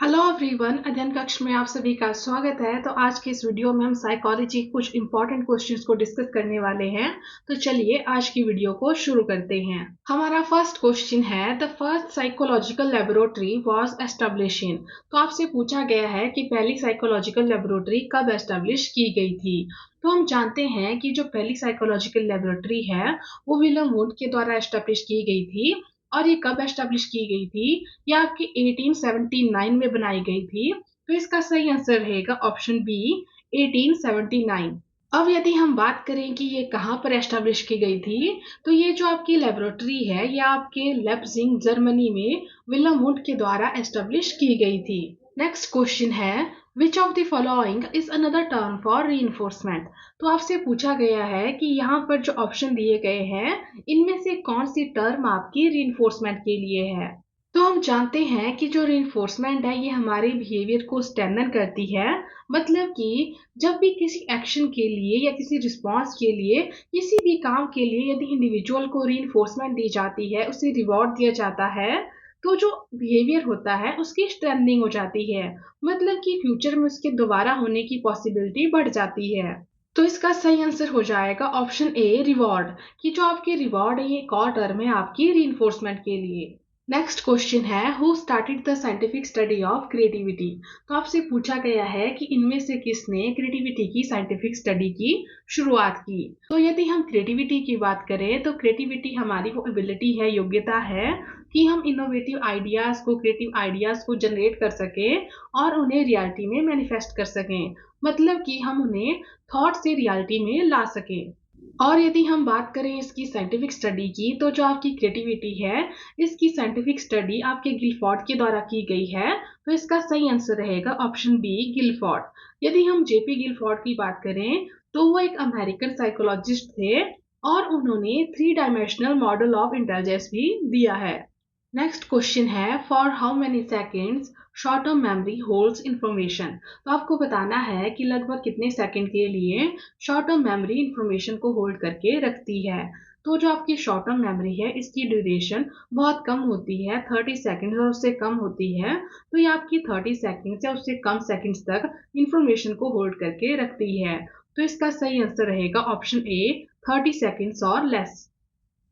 Hello everyone, अध्ययन कक्ष में आप सभी का स्वागत है। तो आज के इस वीडियो में हम साइकोलॉजी कुछ इंपॉर्टेंट क्वेश्चंस को डिस्कस करने वाले हैं। तो चलिए आज की वीडियो को शुरू करते हैं। हमारा फर्स्ट क्वेश्चन है, the first psychological laboratory was establish in. तो आपसे पूछा गया है कि पहली साइकोलॉजिकल लेबोरेटरी कब एस्टेब्लिश की गई थी। तो हम जानते हैं कि जो पहली साइकोलॉजिकल लेबोरेटरी है वो विलियम वुड के द्वारा एस्टेब्लिश की गई थी। और ये कब एस्टेब्लिश की गई थी? ये आपकी 1879 में बनाई गई थी। तो इसका सही आंसर रहेगा ऑप्शन बी, 1879। अब यदि हम बात करें कि ये कहाँ पर एस्टेब्लिश की गई थी, तो ये जो आपकी लेबोरेटरी है ये आपके लेप्जिग जर्मनी में विलियम वुड के द्वारा एस्टेब्लिश की गई थी। नेक्स्ट क्वेश्चन है, which of the following is another term for reinforcement. तो आपसे पूछा गया है कि यहाँ पर जो ऑप्शन दिए गए हैं इनमें से कौन सी टर्म आपकी रीइंफोर्समेंट के लिए है। तो हम जानते हैं कि जो रीइंफोर्समेंट है ये हमारे बिहेवियर को स्ट्रेंथन करती है। मतलब कि जब भी किसी एक्शन के लिए या किसी रिस्पॉन्स के लिए, किसी भी काम के लिए यदि इंडिविजुअल को रीइंफोर्समेंट दी जाती है, उसे रिवॉर्ड दिया जाता है, तो जो बिहेवियर होता है उसकी स्ट्रेंथनिंग हो जाती है। मतलब कि फ्यूचर में उसके दोबारा होने की पॉसिबिलिटी बढ़ जाती है। तो इसका सही आंसर हो जाएगा ऑप्शन ए, रिवॉर्ड। कि जो आपकी रिवॉर्ड है ये एक और टर्म है आपकी रीइंफोर्समेंट के लिए। नेक्स्ट क्वेश्चन है, who started the scientific study of creativity. तो आपसे पूछा गया है कि इनमें से किसने क्रिएटिविटी की साइंटिफिक स्टडी की शुरुआत की। तो यदि हम क्रिएटिविटी की बात करें तो क्रिएटिविटी हमारी वो एबिलिटी है, योग्यता है कि हम इनोवेटिव आइडियाज को, क्रिएटिव आइडियाज को जनरेट कर सकें और उन्हें रियलिटी में मैनिफेस्ट कर सकें। मतलब कि हम उन्हें थॉट से रियलिटी में ला सकें। और यदि हम बात करें इसकी साइंटिफिक स्टडी की, तो जो आपकी क्रिएटिविटी है इसकी साइंटिफिक स्टडी आपके गिलफोर्ड के द्वारा की गई है। तो इसका सही आंसर रहेगा ऑप्शन बी, गिलफोर्ड। यदि हम जेपी गिलफोर्ड की बात करें तो वो एक अमेरिकन साइकोलॉजिस्ट थे और उन्होंने 3 डायमेंशनल मॉडल ऑफ इंटेलिजेंस भी दिया है। नेक्स्ट क्वेश्चन है, for how many seconds short term memory holds information. तो आपको बताना है कि लगभग कितने सेकंड के लिए शॉर्ट टर्म मेमोरी इंफॉर्मेशन को होल्ड करके रखती है। तो जो आपकी शॉर्ट टर्म मेमोरी है इसकी ड्यूरेशन बहुत कम होती है, 30 सेकंड्स और उससे कम होती है। तो ये आपकी 30 सेकंड्स या उससे कम सेकंड्स तक इंफॉर्मेशन को होल्ड करके रखती है। तो इसका सही आंसर रहेगा ऑप्शन ए, 30 सेकंड्स और लेस।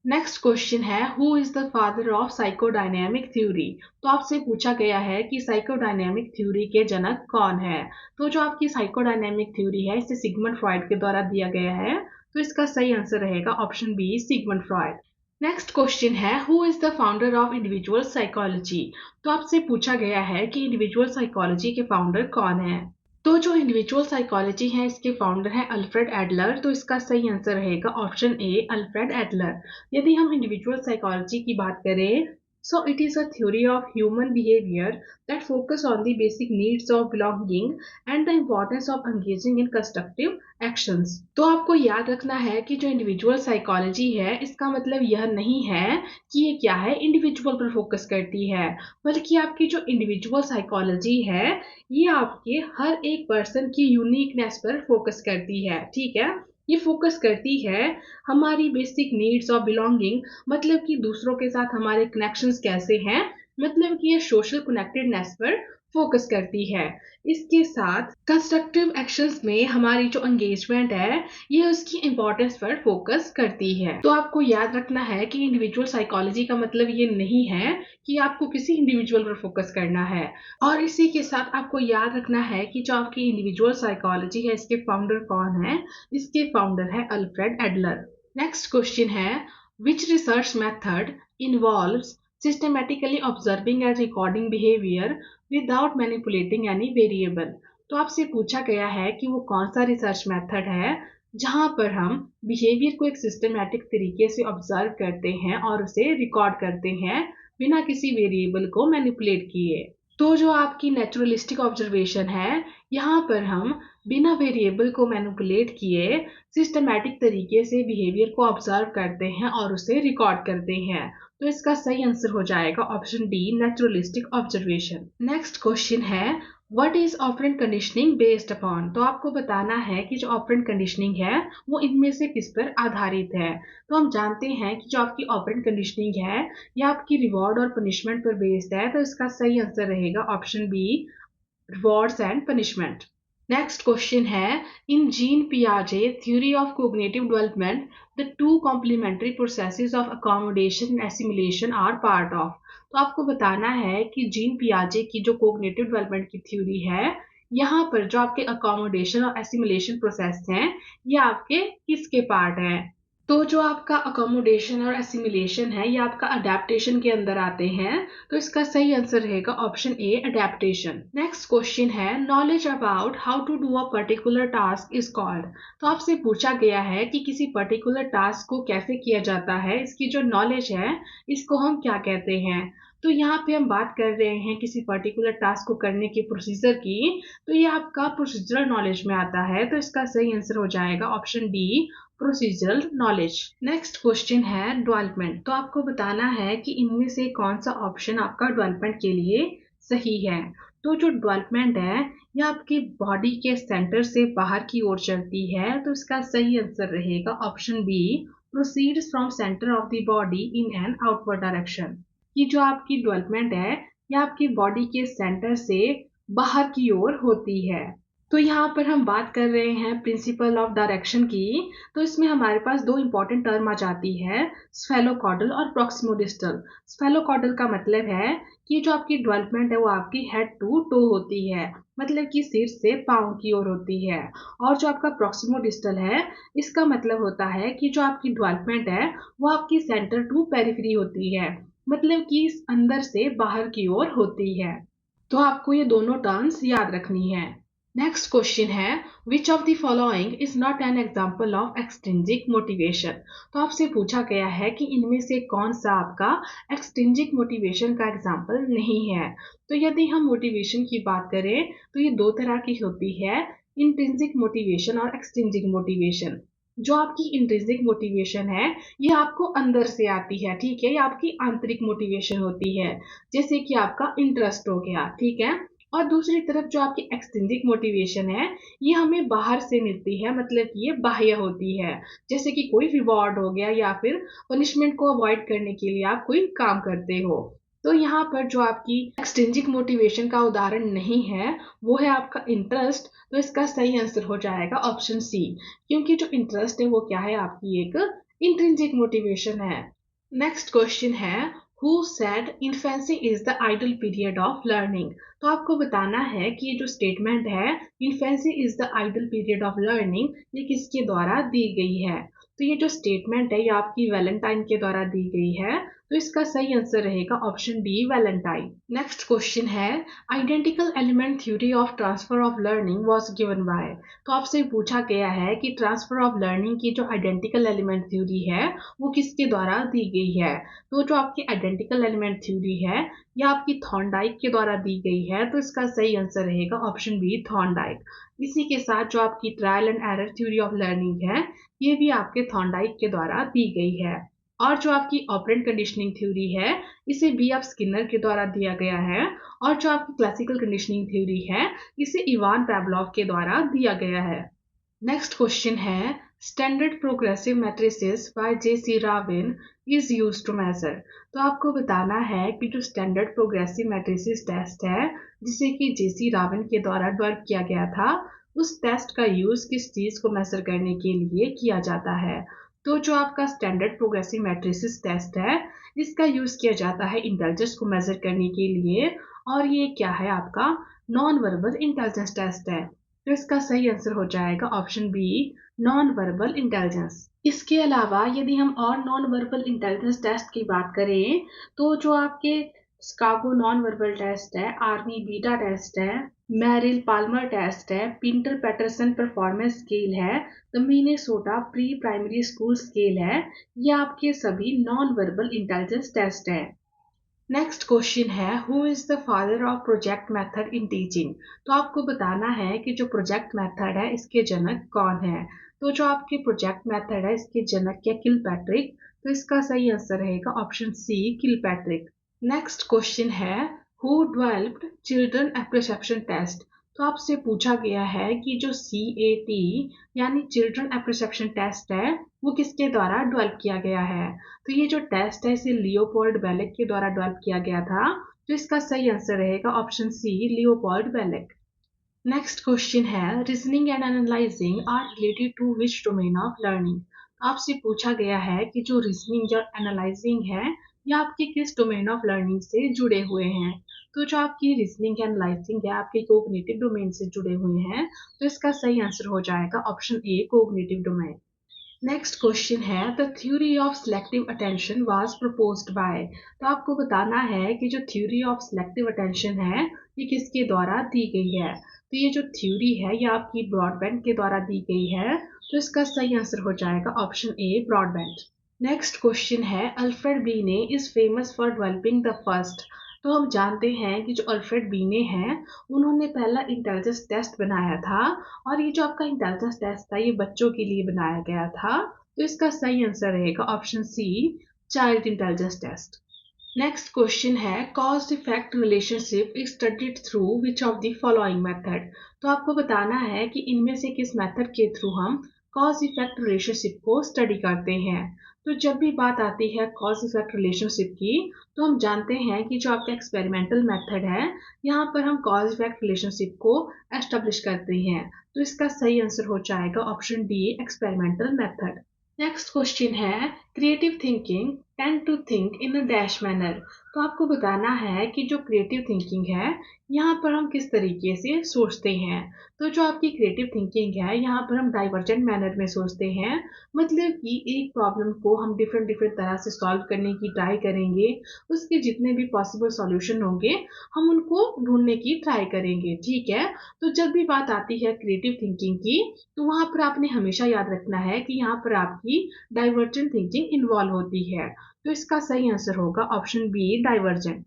नेक्स्ट क्वेश्चन है, who is the father of psychodynamic theory. तो आपसे पूछा गया है कि साइकोडायनेमिक थ्योरी के जनक कौन है। तो जो आपकी साइकोडायनेमिक थ्योरी है इसे सिगमंड फ्रॉइड के द्वारा दिया गया है। तो इसका सही आंसर रहेगा option B, Sigmund Freud. Next question है, who is the founder of individual psychology. तो आपसे पूछा गया है कि इंडिविजुअल साइकोलॉजी के फाउंडर कौन है। तो जो इंडिविजुअल साइकोलॉजी है इसके फाउंडर हैं अल्फ्रेड एडलर। तो इसका सही आंसर रहेगा ऑप्शन ए, अल्फ्रेड एडलर। यदि हम इंडिविजुअल साइकोलॉजी की बात करें, so it is a theory of human behaviour that focus on the basic needs of belonging and the importance of engaging in constructive actions. तो आपको याद रखना है कि जो इंडिविजुअल साइकोलॉजी है इसका मतलब यह नहीं है कि ये क्या है, इंडिविजुअल पर फोकस करती है, बल्कि आपकी जो इंडिविजुअल साइकोलॉजी है ये आपके हर एक पर्सन की यूनिकनेस पर फोकस करती है। ठीक है, ये फोकस करती है हमारी बेसिक नीड्स ऑफ बिलोंगिंग, मतलब कि दूसरों के साथ हमारे कनेक्शंस कैसे हैं, मतलब कि ये सोशल कनेक्टेडनेस पर फोकस करती है। इसके साथ कंस्ट्रक्टिव एक्शंस में हमारी जो एंगेजमेंट है ये उसकी इंपॉर्टेंस पर फोकस करती है। तो आपको याद रखना है कि इंडिविजुअल साइकोलॉजी का मतलब ये नहीं है कि आपको किसी इंडिविजुअल पर फोकस करना है। और इसी के साथ आपको याद रखना है कि जो आपकी इंडिविजुअल साइकोलॉजी है इसके फाउंडर कौन है। इसके फाउंडर है अल्फ्रेड एडलर। नेक्स्ट क्वेश्चन है, which research method involves systematically observing and recording behavior without manipulating any variable। तो आपसे पूछा गया है कि वो कौन सा रिसर्च मेथड है जहां पर हम बिहेवियर को एक सिस्टमैटिक तरीके से ऑब्जर्व करते हैं और उसे रिकॉर्ड करते हैं बिना किसी वेरिएबल को मैनिपुलेट किए। तो जो आपकी नेचुरलिस्टिक ऑब्जर्वेशन है यहाँ पर हम बिना वेरिएबल को मैनिपुलेट किए सिस्टमैटिक तरीके से बिहेवियर को ऑब्जर्व करते हैं और उसे रिकॉर्ड करते हैं। तो इसका सही आंसर हो जाएगा option D, naturalistic observation. Next question है, what is operant conditioning based upon? तो आपको बताना है कि जो ऑपरेंट कंडीशनिंग है वो इनमें से किस पर आधारित है। तो हम जानते हैं कि जो आपकी ऑपरेंट कंडीशनिंग है ये आपकी रिवॉर्ड और पनिशमेंट पर बेस्ड है, तो इसका सही आंसर रहेगा option B, rewards and punishment. Next question है, इन जीन पियाजे theory of cognitive development the two complementary processes of accommodation and assimilation are part of. तो आपको बताना है कि जीन पियाजे की जो कोग्निटिव डेवलपमेंट की थ्योरी है, यहाँ पर जो आपके अकोमोडेशन और एसिमिलेशन प्रोसेस हैं ये आपके किसके पार्ट हैं? तो जो आपका अकोमोडेशन और एसिमिलेशन है ये आपका अडेप्टेशन के अंदर आते हैं, तो इसका सही आंसर रहेगा option A, adaptation. Next question है, knowledge about how to do a particular task is called. तो आपसे पूछा गया है कि किसी पर्टिकुलर टास्क को कैसे किया जाता है, इसकी जो नॉलेज है इसको हम क्या कहते हैं। तो यहाँ पे हम बात कर रहे हैं किसी पर्टिकुलर टास्क को करने की प्रोसीजर की, तो ये आपका प्रोसीजरल नॉलेज में आता है, तो इसका सही आंसर हो जाएगा option D, procedural knowledge. Next question है डेवलपमेंट। तो आपको बताना है कि इनमें से कौन सा ऑप्शन आपका डेवलपमेंट के लिए सही है। तो जो डेवलपमेंट है ये आपकी बॉडी के सेंटर से बाहर की ओर चलती है, तो इसका सही आंसर रहेगा option B, proceeds from centre of the body in an outward direction. कि जो आपकी डेवलपमेंट है ये आपकी बॉडी के सेंटर से बाहर की ओर होती है। तो यहाँ पर हम बात कर रहे हैं प्रिंसिपल ऑफ डायरेक्शन की, तो इसमें हमारे पास दो इंपॉर्टेंट टर्म आ जाती है, स्फेलोकॉडल और प्रॉक्सिमोडिस्टल। स्फेलोकॉडल का मतलब है कि जो आपकी डेवलपमेंट है वो आपकी हेड टू टो होती है, मतलब कि सिर से पांव की ओर होती है। और जो आपका प्रॉक्सिमोडिस्टल है इसका मतलब होता है कि जो आपकी डेवलपमेंट है वो आपकी सेंटर टू पेरिफेरी होती है, मतलब कि अंदर से बाहर की ओर होती है। तो आपको ये दोनों टर्म्स याद रखनी है। नेक्स्ट क्वेश्चन है, which of the following is not an example of extrinsic motivation. तो आपसे पूछा गया है कि इनमें से कौन सा आपका एक्सट्रिंसिक मोटिवेशन का एग्जाम्पल नहीं है। तो यदि हम मोटिवेशन की बात करें तो ये दो तरह की होती है, इंट्रिंसिक मोटिवेशन और एक्सट्रिंसिक मोटिवेशन। जो आपकी इंट्रिंसिक मोटिवेशन है ये आपको अंदर से आती है, ठीक है, ये आपकी आंतरिक मोटिवेशन होती है, जैसे कि आपका इंटरेस्ट हो गया, ठीक है। और दूसरी तरफ जो आपकी एक्सट्रिंसिक मोटिवेशन है ये हमें बाहर से मिलती है, मतलब कि ये बाह्य होती है, जैसे कि कोई रिवॉर्ड हो गया या फिर पनिशमेंट को अवॉइड करने के लिए आप कोई काम करते हो। तो यहाँ पर जो आपकी एक्सट्रिंसिक मोटिवेशन का उदाहरण नहीं है वो है आपका इंटरेस्ट, तो इसका सही आंसर हो जाएगा ऑप्शन सी, क्योंकि जो इंटरेस्ट है वो क्या है, आपकी एक इंट्रिंसिक मोटिवेशन है। नेक्स्ट क्वेश्चन है, who said infancy is the idle period of learning. तो आपको बताना है कि ये जो स्टेटमेंट है, infancy is the idle period of learning, ये किसके द्वारा दी गई है। तो ये जो स्टेटमेंट है ये आपकी वैलेंटाइन के द्वारा दी गई है, तो इसका सही आंसर रहेगा option D, Valentine. Next question है, identical element theory of transfer of learning was given by. तो आपसे पूछा गया है कि ट्रांसफर ऑफ लर्निंग की जो आइडेंटिकल एलिमेंट थ्योरी है वो किसके द्वारा दी गई है। तो जो आपकी आइडेंटिकल एलिमेंट थ्योरी है ये आपकी थॉर्नडाइक के द्वारा दी गई है, तो इसका सही आंसर रहेगा ऑप्शन बी, थॉर्नडाइक। इसी के साथ जो आपकी trial and error theory of learning है ये भी आपके थॉर्नडाइक के द्वारा दी गई है। और जो आपकी ऑपरेंट कंडीशनिंग थ्योरी है इसे बी एफ स्किनर के द्वारा दिया गया है, और जो आपकी क्लासिकल कंडीशनिंग थ्योरी है इसे इवान पैवलोव के द्वारा दिया गया है। नेक्स्ट क्वेश्चन है, standard progressive matrices by J C. Raven is used to measure. तो आपको बताना है कि जो स्टैंडर्ड प्रोग्रेसिव मैट्रिसेस टेस्ट है जिसे कि जे.सी. राविन के द्वारा डेवलप किया गया था, उस टेस्ट का यूज किस चीज को मेजर करने के लिए किया जाता है। तो जो आपका स्टैंडर्ड प्रोग्रेसिव मैट्रिसेस टेस्ट है इसका यूज किया जाता है इंटेलिजेंस को मेजर करने के लिए, और ये क्या है, आपका नॉन वर्बल इंटेलिजेंस टेस्ट है, तो इसका सही आंसर हो जाएगा option B, non verbal intelligence. इसके अलावा यदि हम और नॉन वर्बल इंटेलिजेंस टेस्ट की बात करें तो जो आपके शिकागो नॉन वर्बल टेस्ट है, आर्मी बीटा टेस्ट है, मैरिल पाल्मर टेस्ट है, पिंटर पैटरसन परफॉर्मेंस स्केल है, the Minnesota pre primary school scale है, ये आपके सभी नॉन वर्बल इंटेलिजेंस टेस्ट है। नेक्स्ट क्वेश्चन है, who is the father of project method in teaching. तो आपको बताना है कि जो प्रोजेक्ट मेथड है इसके जनक कौन है। तो जो आपके प्रोजेक्ट मेथड है इसके जनक है किलपैट्रिक, तो इसका सही आंसर रहेगा option C, Kilpatrick. Next question है, who developed children appreciation test. तो आपसे पूछा गया है कि जो CAT यानी चिल्ड्रन एप्रिसिएशन टेस्ट है वो किसके द्वारा डेवलप किया गया है। तो ये जो टेस्ट है इसे लियोपोल्ड बेलेक के द्वारा डेवलप किया गया था। तो इसका सही आंसर रहेगा option C, Leopold Bellak. Next question है reasoning and analysing are related to which domain of learning. आपसे पूछा गया है कि जो रीजनिंग और एनालाइजिंग है ये आपके किस डोमेन ऑफ लर्निंग से जुड़े हुए हैं। तो जो आपकी रीजनिंग एनालाइजिंग है आपके कोग्निटिव डोमेन से जुड़े हुए हैं। तो इसका सही आंसर हो जाएगा option A, cognitive domain. Next question है the theory of selective attention was proposed by. तो आपको बताना है कि जो थ्योरी ऑफ सिलेक्टिव अटेंशन है ये किसके द्वारा दी गई है। तो ये जो थ्योरी है ये आपकी ब्रॉडबैंड के द्वारा दी गई है। तो इसका सही आंसर हो जाएगा ऑप्शन ए, ब्रॉडबैंड। नेक्स्ट क्वेश्चन है अल्फ्रेड बीने is famous for developing the first. तो हम जानते हैं कि जो अल्फ्रेड बीने हैं उन्होंने पहला इंटेलिजेंस टेस्ट बनाया था। और ये जो आपका इंटेलिजेंस टेस्ट था ये बच्चों के लिए बनाया गया था। तो इसका सही आंसर रहेगा option C, child intelligence test. Next question है cause effect relationship is studied through which of the following method. तो आपको बताना है कि इनमें से किस मेथड के थ्रू हम कॉज इफेक्ट रिलेशनशिप को स्टडी करते हैं। तो जब भी बात आती है कॉज इफेक्ट रिलेशनशिप की तो हम जानते हैं कि जो आपका एक्सपेरिमेंटल मेथड है यहाँ पर हम कॉज इफेक्ट रिलेशनशिप को एस्टेब्लिश करते हैं। तो इसका सही आंसर हो जाएगा option D, experimental method. Next question है creative thinking tend to think in a dash manner. तो आपको बताना है कि जो क्रिएटिव थिंकिंग है यहाँ पर हम किस तरीके से सोचते हैं। तो जो आपकी क्रिएटिव थिंकिंग है यहाँ पर हम डाइवर्जेंट मैनर में सोचते हैं। मतलब कि एक प्रॉब्लम को हम डिफरेंट डिफरेंट तरह से सॉल्व करने की ट्राई करेंगे। उसके जितने भी पॉसिबल सॉल्यूशन होंगे हम उनको ढूंढने की ट्राई करेंगे, ठीक है। तो जब भी बात आती है क्रिएटिव थिंकिंग की तो वहां पर आपने हमेशा याद रखना है कि यहाँ पर आपकी डाइवर्जेंट थिंकिंग इन्वॉल्व होती है। तो इसका सही आंसर होगा option B, divergent.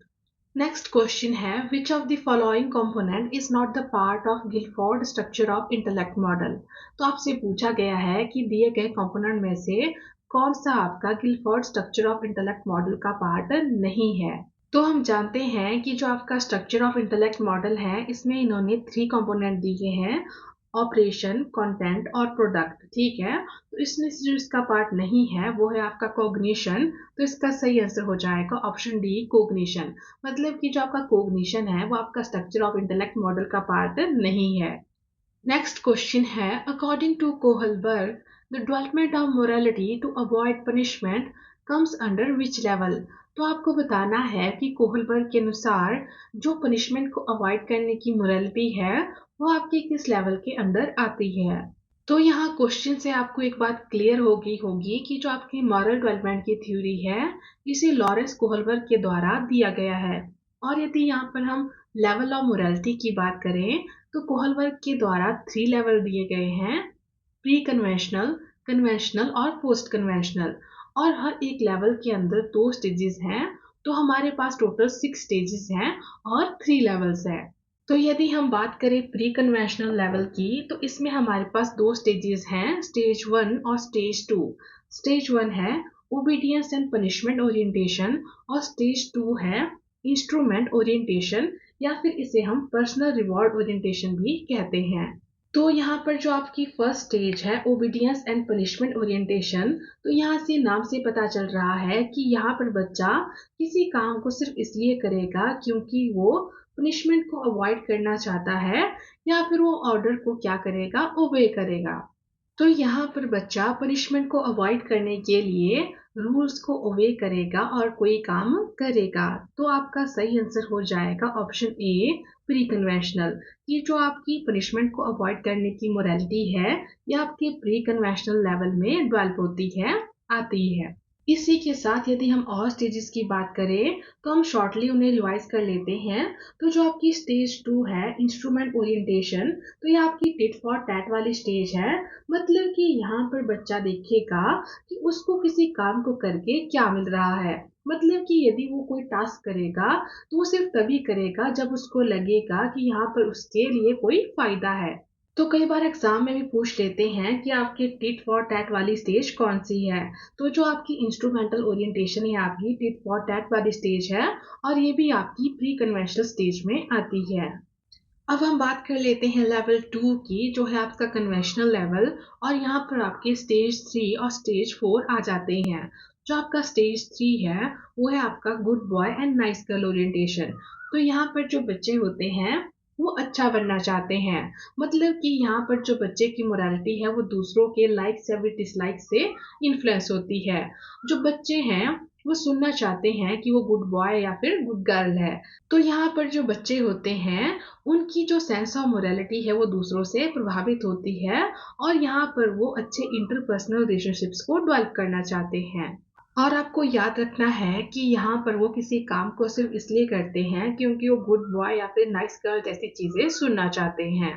Next question है which of the following component is not the part of Guilford structure of intellect model. तो आपसे पूछा गया है कि दिए गए कंपोनेंट में से कौन सा आपका Guilford structure of intellect model का पार्ट नहीं है। तो हम जानते हैं कि जो आपका स्ट्रक्चर ऑफ इंटेलेक्ट मॉडल है इसमें इन्होंने 3 कंपोनेंट दिए हैं, ऑपरेशन, कंटेंट और प्रोडक्ट, ठीक है। तो इसमें से जो इसका पार्ट नहीं है वो है आपका कॉग्निशन। तो इसका सही आंसर हो जाएगा ऑप्शन डी, कोग्निशन। मतलब कि जो आपका कोग्निशन है वो आपका स्ट्रक्चर ऑफ इंटेलेक्ट मॉडल का पार्ट नहीं है। नेक्स्ट क्वेश्चन है according to Kohlberg the development of morality to avoid punishment comes under which level. तो आपको बताना है कि कोहलबर्ग के अनुसार जो पनिशमेंट को अवॉइड करने की मोरालिटी है वो आपके किस लेवल के अंदर आती है। तो यहाँ क्वेश्चन से आपको एक बात क्लियर होगी कि जो आपकी मॉरल डेवलपमेंट की थ्योरी है इसे लॉरेंस कोहलबर्ग के द्वारा दिया गया है। और यदि यहाँ पर हम लेवल ऑफ मोरालिटी की बात करें तो कोहलबर्ग के द्वारा 3 लेवल दिए गए हैं, प्री कन्वेंशनल, कन्वेंशनल और पोस्ट कन्वेंशनल। और हर एक लेवल के अंदर 2 स्टेजेस हैं। तो हमारे पास टोटल 6 स्टेजेस हैं और 3 लेवल्स हैं। तो यदि हम बात करें प्री कन्वेंशनल लेवल की तो इसमें हमारे पास 2 स्टेजेस हैं, स्टेज 1 और स्टेज 2। स्टेज 1 है ओबीडियंस एंड पनिशमेंट ओरिएंटेशन और स्टेज 2 है इंस्ट्रूमेंट ओरिएंटेशन या फिर इसे हम पर्सनल रिवॉर्ड ओरिएंटेशन भी कहते हैं। तो यहाँ पर जो आपकी फर्स्ट स्टेज है ओबीडियंस एंड पनिशमेंट ओरिएंटेशन, तो यहाँ से नाम से पता चल रहा है कि यहाँ पर बच्चा किसी काम को सिर्फ इसलिए करेगा क्योंकि वो पनिशमेंट को अवॉइड करना चाहता है या फिर वो ऑर्डर को क्या करेगा, ओबे करेगा। तो यहाँ पर बच्चा पनिशमेंट को अवॉइड करने के लिए रूल्स को ओबे करेगा और कोई काम करेगा। तो आपका सही आंसर हो जाएगा ऑप्शन ए, प्री कन्वेंशनल। ये जो आपकी पनिशमेंट को अवॉइड करने की मोरालिटी है ये आपके प्री कन्वेंशनल लेवल में डेवलप होती है, आती है। इसी के साथ यदि हम और स्टेजेस की बात करें तो हम शॉर्टली उन्हें रिवाइज कर लेते हैं। तो जो आपकी स्टेज 2 है इंस्ट्रूमेंट ओरिएंटेशन, तो ये आपकी टिट फॉर टैट वाली स्टेज है। मतलब कि यहाँ पर बच्चा देखेगा कि उसको किसी काम को करके क्या मिल रहा है। मतलब कि यदि वो कोई टास्क करेगा तो वो सिर्फ तभी करेगा जब उसको लगेगा कि यहाँ पर उसके लिए कोई फायदा है। तो कई बार एग्जाम में भी पूछ लेते हैं कि आपकी टिट फॉर टैट वाली स्टेज कौन सी है। तो जो आपकी इंस्ट्रूमेंटल ओरिएंटेशन है आपकी टिट फॉर टैट वाली स्टेज है, और ये भी आपकी प्री कन्वेंशनल स्टेज में आती है। अब हम बात कर लेते हैं लेवल 2 की, जो है आपका कन्वेंशनल लेवल। और यहाँ पर आपके स्टेज 3 और स्टेज 4 आ जाते हैं। जो आपका स्टेज 3 है वो है आपका good boy and nice girl orientation. तो यहाँ पर जो बच्चे होते हैं वो अच्छा बनना चाहते हैं। मतलब कि यहाँ पर जो बच्चे की मोरालिटी है वो दूसरों के लाइक्स या फिर डिसलाइक से इन्फ्लुएंस होती है। जो बच्चे हैं वो सुनना चाहते हैं कि वो गुड बॉय या फिर गुड गर्ल है। तो यहाँ पर जो बच्चे होते हैं उनकी जो सेंस ऑफ मोरालिटी है वो दूसरों से प्रभावित होती है, और यहाँ पर वो अच्छे इंटरपर्सनल रिलेशनशिप्स को डेवलप करना चाहते हैं। और आपको याद रखना है कि यहाँ पर वो किसी काम को सिर्फ इसलिए करते हैं क्योंकि वो गुड बॉय या फिर नाइस गर्ल जैसी चीजें सुनना चाहते हैं।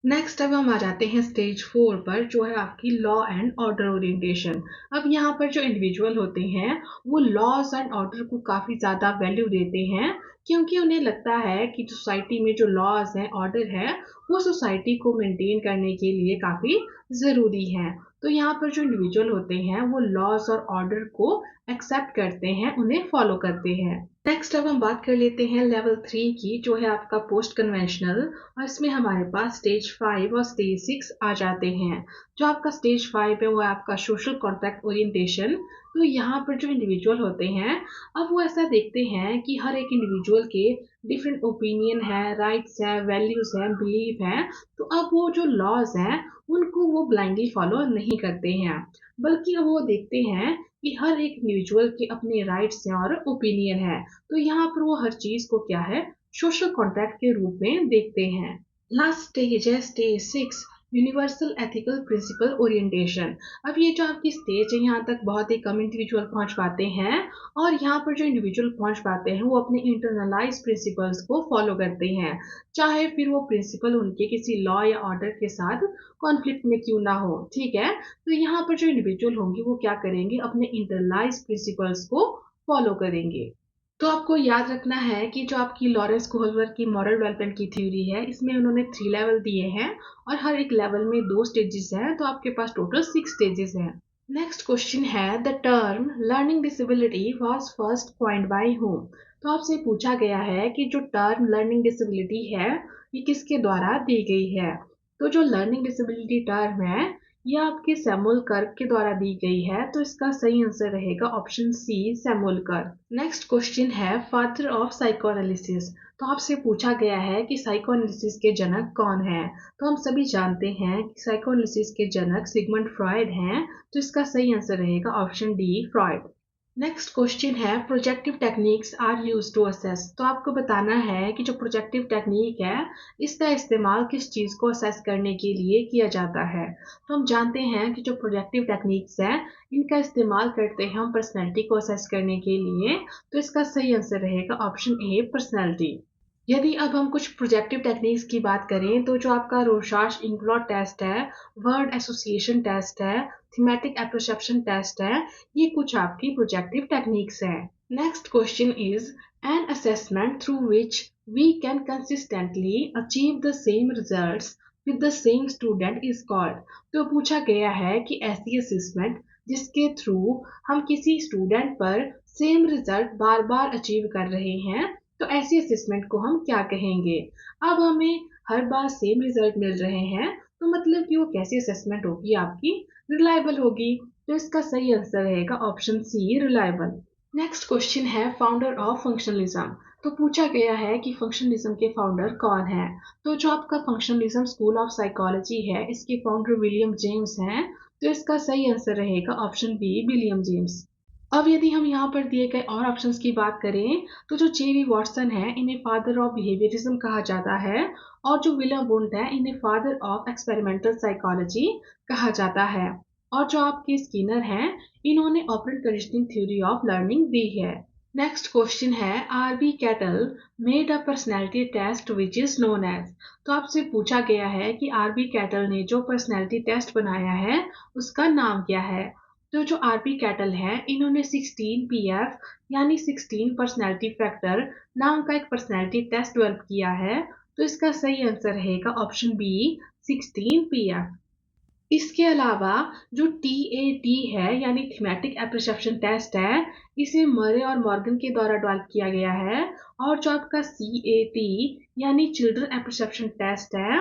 नेक्स्ट अब हम आ जाते हैं स्टेज 4 पर, जो है आपकी लॉ एंड ऑर्डर ओरिएंटेशन। अब यहाँ पर जो इंडिविजुअल होते हैं वो लॉज एंड ऑर्डर को काफी ज्यादा वैल्यू देते हैं, क्योंकि उन्हें लगता है कि सोसाइटी में जो लॉज हैं, ऑर्डर है, वो सोसाइटी को मेंटेन करने के लिए काफी जरूरी है। तो यहाँ पर जो इंडिविजुअल होते हैं वो लॉज और ऑर्डर को एक्सेप्ट करते हैं, उन्हें फॉलो करते हैं। नेक्स्ट अब हम बात कर लेते हैं लेवल 3 की, जो है आपका पोस्ट कन्वेंशनल। और इसमें हमारे पास स्टेज 5 और स्टेज 6 आ जाते हैं। जो आपका स्टेज 5 है वो है आपका सोशल कॉन्ट्रैक्ट ओरिएंटेशन। तो यहाँ पर जो इंडिविजुअल होते हैं अब वो ऐसा देखते हैं कि हर एक इंडिविजुअल के डिफरेंट ओपिनियन है, राइट्स है, वैल्यूज है, बिलीफ है। तो अब वो जो लॉज हैं उनको वो ब्लाइंडली फॉलो नहीं करते हैं, बल्कि अब वो देखते हैं कि हर एक इंडिविजुअल के अपने राइट्स हैं और ओपिनियन है। तो यहाँ पर वो हर चीज को क्या है, सोशल कॉन्ट्रैक्ट के रूप में देखते हैं। लास्ट स्टेज है stage 6, universal ethical principle orientation. अब ये जो आपकी स्टेज है यहाँ तक बहुत ही कम इंडिविजुअल पहुंच पाते हैं, और यहाँ पर जो इंडिविजुअल पहुंच पाते हैं वो अपने इंटरनलाइज प्रिंसिपल्स को फॉलो करते हैं, चाहे फिर वो प्रिंसिपल उनके किसी लॉ या ऑर्डर के साथ कॉन्फ्लिक्ट में क्यों ना हो। ठीक है, तो यहाँ पर जो इंडिविजुअल होंगे वो क्या करेंगे, अपने इंटरनलाइज प्रिंसिपल्स को फॉलो करेंगे। तो आपको याद रखना है कि जो आपकी लॉरेंस कोहलवर्थ की मॉरल डेवलपमेंट की थ्योरी है, इसमें उन्होंने 3 लेवल दिए हैं, और हर एक लेवल में 2 स्टेजेस हैं, तो आपके पास टोटल 6 स्टेजेस हैं। नेक्स्ट क्वेश्चन है the term learning disability was first coined bye whom. तो आपसे पूछा गया है कि जो टर्म लर्निंग डिसेबिलिटी है ये किसके द्वारा दी गई है। तो जो लर्निंग डिसेबिलिटी टर्म है ये आपके सैमुअल कर्क के द्वारा दी गई है, तो इसका सही आंसर रहेगा ऑप्शन सी, सैमुअल कर्क। नेक्स्ट क्वेश्चन है फादर ऑफ साइकोएनालिसिस। तो आपसे पूछा गया है कि साइकोएनालिसिस के जनक कौन है। तो हम सभी जानते हैं कि साइकोएनालिसिस के जनक सिगमंड फ्रॉयड हैं, तो इसका सही आंसर रहेगा option D, Freud. Next question है projective techniques are use to assess. तो आपको बताना है कि जो प्रोजेक्टिव टेक्निक है इसका इस्तेमाल किस चीज को असेस करने के लिए किया जाता है। तो हम जानते हैं कि जो प्रोजेक्टिव टेक्निक्स है इनका इस्तेमाल करते हैं हम पर्सनैलिटी को असेस करने के लिए, तो इसका सही आंसर रहेगा ऑप्शन ए, पर्सनैलिटी। यदि अब हम कुछ प्रोजेक्टिव टेक्निक्स की बात करें तो जो आपका रोशाश इंक्लॉड टेस्ट है, वर्ड एसोसिएशन टेस्ट है, थीमेटिक एप्रोसेप्शन टेस्ट है, ये कुछ आपकी प्रोजेक्टिव टेक्निक्स हैं। Next question is an assessment through which we can consistently achieve the same results with the same student is called. तो पूछा गया है कि ऐसी असेसमेंट जिसके थ्रू हम किसी स्टूडेंट पर सेम रिजल्ट बार बार अचीव कर रहे हैं, तो ऐसी असेसमेंट को हम क्या कहेंगे। अब हमें हर बार सेम रिजल्ट मिल रहे हैं, तो मतलब कि वो कैसी असेसमेंट होगी, आपकी रिलायबल होगी। तो इसका सही आंसर रहेगा option C, reliable. Next question है फाउंडर ऑफ फंक्शनलिज्म। तो पूछा गया है कि फंक्शनलिज्म के फाउंडर कौन है। तो जो आपका फंक्शनलिज्म स्कूल ऑफ साइकोलॉजी है इसके फाउंडर विलियम जेम्स हैं, तो इसका सही आंसर रहेगा ऑप्शन बी, विलियम जेम्स। अब यदि हम यहाँ पर दिए गए और ऑप्शंस की बात करें तो जो जेवी वॉटसन है इन्हें फादर ऑफ बिहेवियरिज्म कहा जाता है, और जो विलियम वुंट है इन्हें फादर ऑफ एक्सपेरिमेंटल साइकोलॉजी कहा जाता है, और जो आपके स्किनर हैं इन्होंने operant conditioning theory of learning दी है। नेक्स्ट क्वेश्चन है RB Cattell made a personality test which is known as. तो आपसे पूछा गया है कि आरबी कैटल ने जो पर्सनैलिटी टेस्ट बनाया है उसका नाम क्या है। तो जो आरपी कैटल है इन्होंने 16 पीएफ यानी 16 पर्सनैलिटी फैक्टर नाम का एक पर्सनैलिटी टेस्ट डेवलप किया है। तो इसका सही आंसर रहेगा ऑप्शन बी 16 pf। इसके अलावा जो TAT है यानी थीमेटिक एप्रिसिएप्शन टेस्ट है, इसे मरे और मॉर्गन के द्वारा डेवलप किया गया है। और जो आपका CAT यानी चिल्ड्रन एप्रिसिएप्शन टेस्ट है,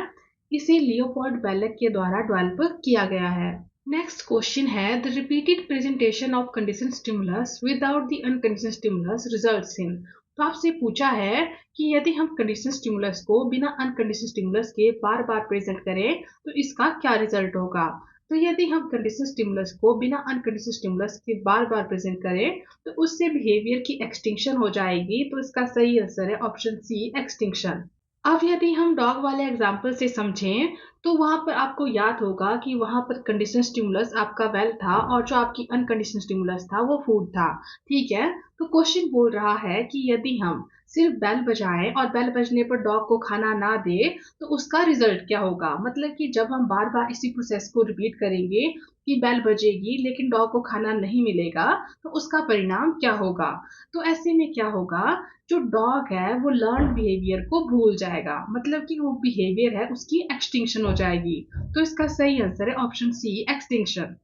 इसे लियोपोल्ड बेलेक के द्वारा डेवलप किया गया है। नेक्स्ट क्वेश्चन है the repeated presentation of condition stimulus without the unconditioned stimulus results in. तो आपसे पूछा है कि यदि हम कंडीशन स्टिमुलस को बिना अनकंडीशनड स्टिमुलस के बार बार प्रेजेंट करें तो इसका क्या रिजल्ट होगा। तो यदि हम कंडीशन स्टिमुलस को बिना अनकंडीशनड स्टिमुलस के बार बार प्रेजेंट करें तो उससे बिहेवियर की एक्सटिंक्शन हो जाएगी। तो इसका सही आंसर है ऑप्शन सी एक्सटिंक्शन। अब यदि हम डॉग वाले एग्जाम्पल से समझें तो वहां पर आपको याद होगा कि वहां पर कंडीशन स्टिमुलस आपका वेल था और जो आपकी अनकंडीशनल स्टिमुलस था वो फूड था। ठीक है, तो क्वेश्चन बोल रहा है कि यदि हम सिर्फ बेल बजाएं और बेल बजने पर डॉग को खाना ना दे तो उसका रिजल्ट क्या होगा। मतलब कि जब हम बार बार इसी प्रोसेस को रिपीट करेंगे कि बेल बजेगी लेकिन डॉग को खाना नहीं मिलेगा तो उसका परिणाम क्या होगा। तो ऐसे में क्या होगा, जो डॉग है वो लर्न बिहेवियर को भूल जाएगा, मतलब कि वो बिहेवियर है उसकी एक्सटिंक्शन हो जाएगी। तो इसका सही आंसर है option C extinction.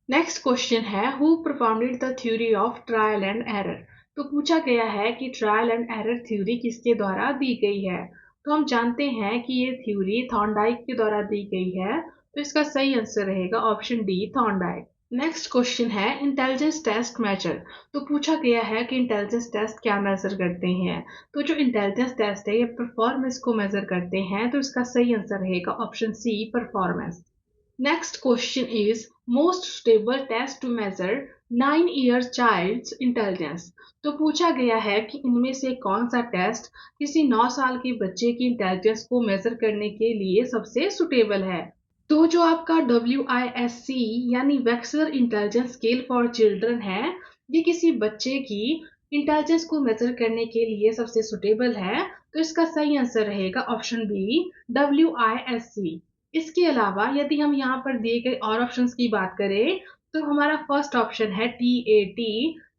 Next question है who performed the theory of trial and error. तो पूछा गया है कि ट्रायल एंड एरर थ्योरी किसके द्वारा दी गई है। तो हम जानते हैं कि ये थ्योरी थॉर्नडाइक के द्वारा दी गई है। तो इसका सही आंसर रहेगा option D Thorndike. Next question है इंटेलिजेंस टेस्ट मेजर। तो पूछा गया है कि इंटेलिजेंस टेस्ट क्या मेजर करते हैं। तो जो इंटेलिजेंस टेस्ट है ये परफॉर्मेंस को मेजर करते हैं। तो इसका सही आंसर रहेगा option C performance. Next question is most suitable test to measure 9-year child's intelligence। तो पूछा गया है कि इनमें से कौन सा टेस्ट किसी 9 साल के बच्चे की इंटेलिजेंस को मेजर करने के लिए सबसे सुटेबल है। तो जो आपका WISC यानी वेक्सलर इंटेलिजेंस स्केल फॉर चिल्ड्रन है, ये किसी बच्चे की इंटेलिजेंस को मेजर करने के लिए सबसे सुटेबल है। तो इसका सही आंसर रहेगा ऑप्शन बी WISC। इसके अलावा यदि हम यहाँ पर दिए गए और ऑप्शंस की बात करें तो हमारा फर्स्ट ऑप्शन है TAT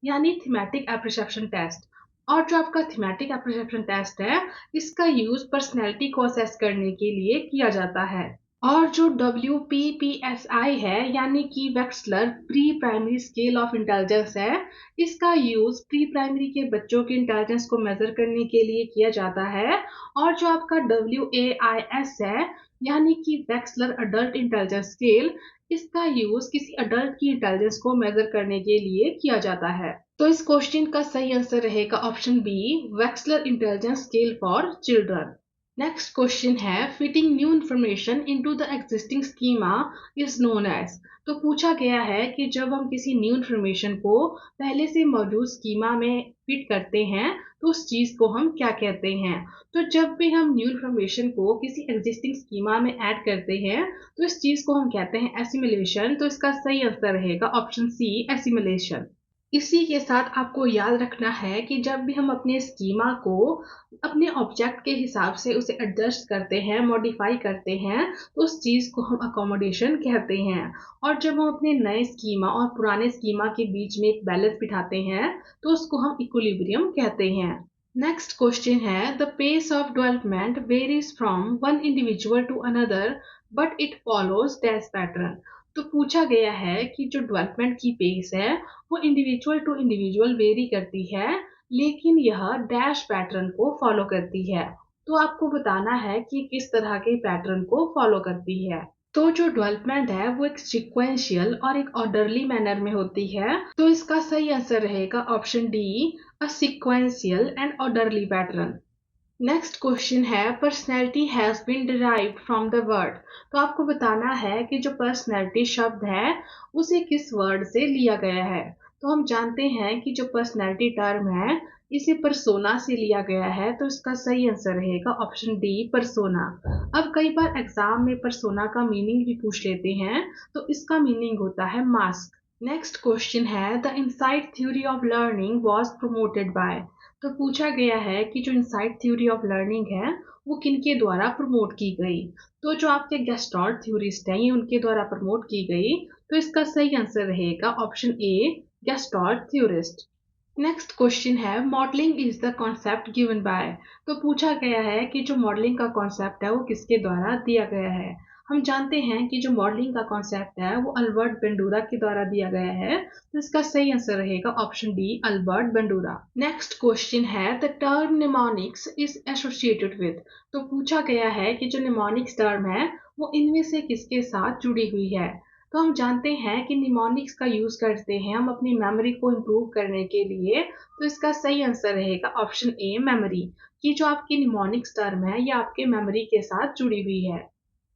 यानी थीमेटिक एप्रिसिएप्शन टेस्ट। और जो आपका थीमेटिक एप्रिसिएप्शन टेस्ट है इसका यूज पर्सनैलिटी को असेस करने के लिए किया जाता है। और जो WPPSI है यानी कि Wechsler pre primary scale of intelligence है, इसका यूज प्री प्राइमरी के बच्चों की इंटेलिजेंस को मेजर करने के लिए किया जाता है। और जो आपका WAIS है यानी कि वेक्सलर अडल्ट इंटेलिजेंस स्केल, इसका यूज किसी अडल्ट की इंटेलिजेंस को मेजर करने के लिए किया जाता है। तो इस क्वेश्चन का सही आंसर रहेगा option B Wechsler intelligence scale for children. Next question है fitting new information into the existing schema is known as. तो पूछा गया है कि जब हम किसी न्यू इंफॉर्मेशन को पहले से मौजूद स्कीमा में फिट करते हैं तो उस चीज को हम क्या कहते हैं। तो जब भी हम न्यू इंफॉर्मेशन को किसी एग्जिस्टिंग स्कीमा में ऐड करते हैं तो इस चीज को हम कहते हैं एसिमिलेशन। तो इसका सही आंसर रहेगा ऑप्शन सी एसिमिलेशन। इसी के साथ आपको याद रखना है कि जब भी हम अपने स्कीमा को अपने ऑब्जेक्ट के हिसाब से उसे एडजस्ट करते हैं, मॉडिफाई करते हैं, तो उस चीज़ को हम अकोमोडेशन कहते हैं। और जब हम अपने नए स्कीमा और पुराने स्कीमा के बीच में एक बैलेंस बिठाते हैं तो उसको हम इक्विलिब्रियम कहते हैं। नेक्स्ट क्वेश्चन है the pace of development varies from one individual to another but it follows dash pattern. तो पूछा गया है कि जो डेवलपमेंट की पेस है वो इंडिविजुअल टू इंडिविजुअल वेरी करती है लेकिन यह डैश पैटर्न को फॉलो करती है। तो आपको बताना है कि किस तरह के पैटर्न को फॉलो करती है। तो जो डेवलपमेंट है वो एक सीक्वेंशियल और एक ऑर्डरली मैनर में होती है। तो इसका सही आंसर रहेगा option D a sequential and orderly pattern. Next question है personality has been derived from the word. तो आपको बताना है कि जो पर्सनैलिटी शब्द है उसे किस वर्ड से लिया गया है। तो हम जानते हैं कि जो पर्सनैलिटी टर्म है इसे परसोना से लिया गया है। तो इसका सही आंसर रहेगा ऑप्शन डी परसोना। अब कई बार एग्जाम में परसोना का मीनिंग भी पूछ लेते हैं, तो इसका मीनिंग होता है मास्क। नेक्स्ट क्वेश्चन है the insight theory of learning was promoted by. तो पूछा गया है कि जो इनसाइट थ्योरी ऑफ लर्निंग है वो किनके द्वारा प्रमोट की गई। तो जो आपके गेस्टाल्ट थ्योरिस्ट हैं ये उनके द्वारा प्रमोट की गई। तो इसका सही आंसर रहेगा option A gestalt theorist. Next question है modelling is the concept given by. तो पूछा गया है कि जो मॉडलिंग का कॉन्सेप्ट है वो किसके द्वारा दिया गया है। हम जानते हैं कि जो मॉडलिंग का कॉन्सेप्ट है वो अल्बर्ट बेंडूरा के द्वारा दिया गया है, तो इसका सही आंसर रहेगा option D Albert Bandura. Next question है the term mnemonics is associated with. तो पूछा गया है कि जो निमोनिक्स टर्म है वो इनमें से किसके साथ जुड़ी हुई है। तो हम जानते हैं कि निमोनिक्स का यूज करते हैं हम अपनी मेमोरी को इम्प्रूव करने के लिए, तो इसका सही आंसर रहेगा ऑप्शन ए मेमोरी, कि जो आपकी निमोनिक्स टर्म है ये आपके मेमोरी के साथ जुड़ी हुई है।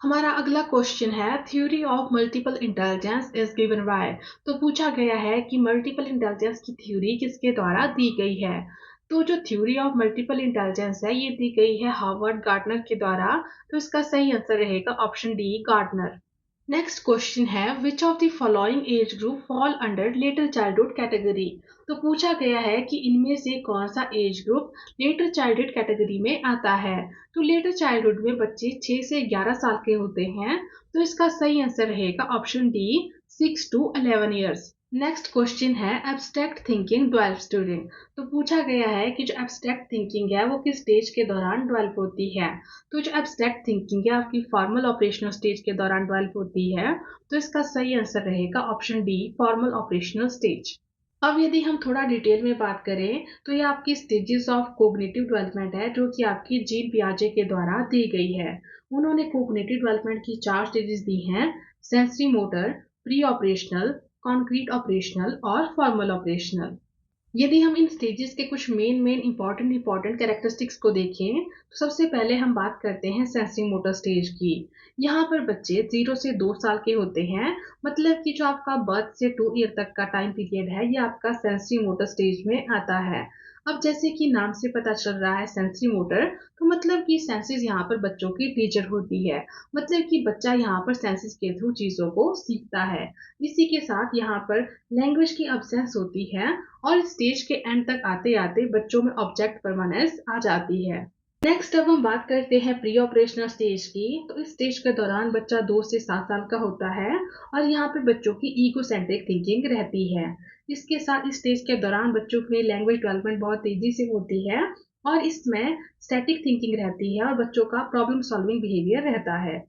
हमारा अगला क्वेश्चन है theory of multiple intelligence is given by. तो पूछा गया है कि मल्टीपल इंटेलिजेंस की थ्योरी किसके द्वारा दी गई है। तो जो थ्योरी ऑफ मल्टीपल इंटेलिजेंस है ये दी गई है हार्वर्ड गार्टनर के द्वारा, तो इसका सही आंसर रहेगा option D Gardner. Next question है which of the following age group fall under later childhood category. तो पूछा गया है कि इनमें से कौन सा age group later childhood category में आता है। तो लेटर चाइल्डहुड में बच्चे 6 से 11 साल के होते हैं, तो इसका सही आंसर रहेगा option D 6 to 11 years. Next question है एब्स्ट्रैक्ट थिंकिंग डेवलप्स ड्यूरिंग। तो पूछा गया है कि जो एब्स्ट्रैक्ट थिंकिंग है वो किस स्टेज के दौरान डेवलप होती है। तो जो एब्स्ट्रैक्ट थिंकिंग है आपकी फॉर्मल ऑपरेशनल स्टेज के दौरान डेवलप होती है, तो इसका सही आंसर रहेगा option D formal operational stage. अब यदि हम थोड़ा डिटेल में बात करें तो ये आपकी स्टेजेस ऑफ कोग्निटिव डेवलपमेंट है जो कि आपकी जीन पियाजे के द्वारा दी गई है। उन्होंने कोग्निटिव डेवलपमेंट की 4 स्टेजेस दी हैं, sensory motor, pre operational, concrete operational और फॉर्मल ऑपरेशनल। यदि हम इन स्टेजेस के कुछ मेन इंपॉर्टेंट कैरेक्टरिस्टिक्स को देखें तो सबसे पहले हम बात करते हैं सेंसरी मोटर स्टेज की। यहाँ पर बच्चे 0 से 2 साल के होते हैं, मतलब कि जो आपका बर्थ से 2 ईयर तक का टाइम पीरियड है ये आपका सेंसरी मोटर स्टेज में आता है। अब जैसे कि नाम से पता चल रहा है सेंसरी मोटर, तो मतलब कि सेंसेस यहाँ पर बच्चों की टीचर होती है, मतलब कि बच्चा यहाँ पर सेंसेस के थ्रू चीजों को सीखता है। इसी के साथ यहाँ पर लैंग्वेज की अब्सेंस होती है और स्टेज के एंड तक आते आते बच्चों में ऑब्जेक्ट परमानेंस आ जाती है। नेक्स्ट अब हम बात करते हैं प्री ऑपरेशनल स्टेज की। तो इस स्टेज के दौरान बच्चा 2 से 7 साल का होता है और यहाँ पे बच्चों की ईगोसेंट्रिक थिंकिंग रहती है। इसके साथ इस स्टेज के दौरान बच्चों में लैंग्वेज डेवलपमेंट बहुत तेजी से होती है और इसमें स्टैटिक थिंकिंग रहती है और बच्चों का प्रॉब्लम सॉल्विंग बिहेवियर रहता है।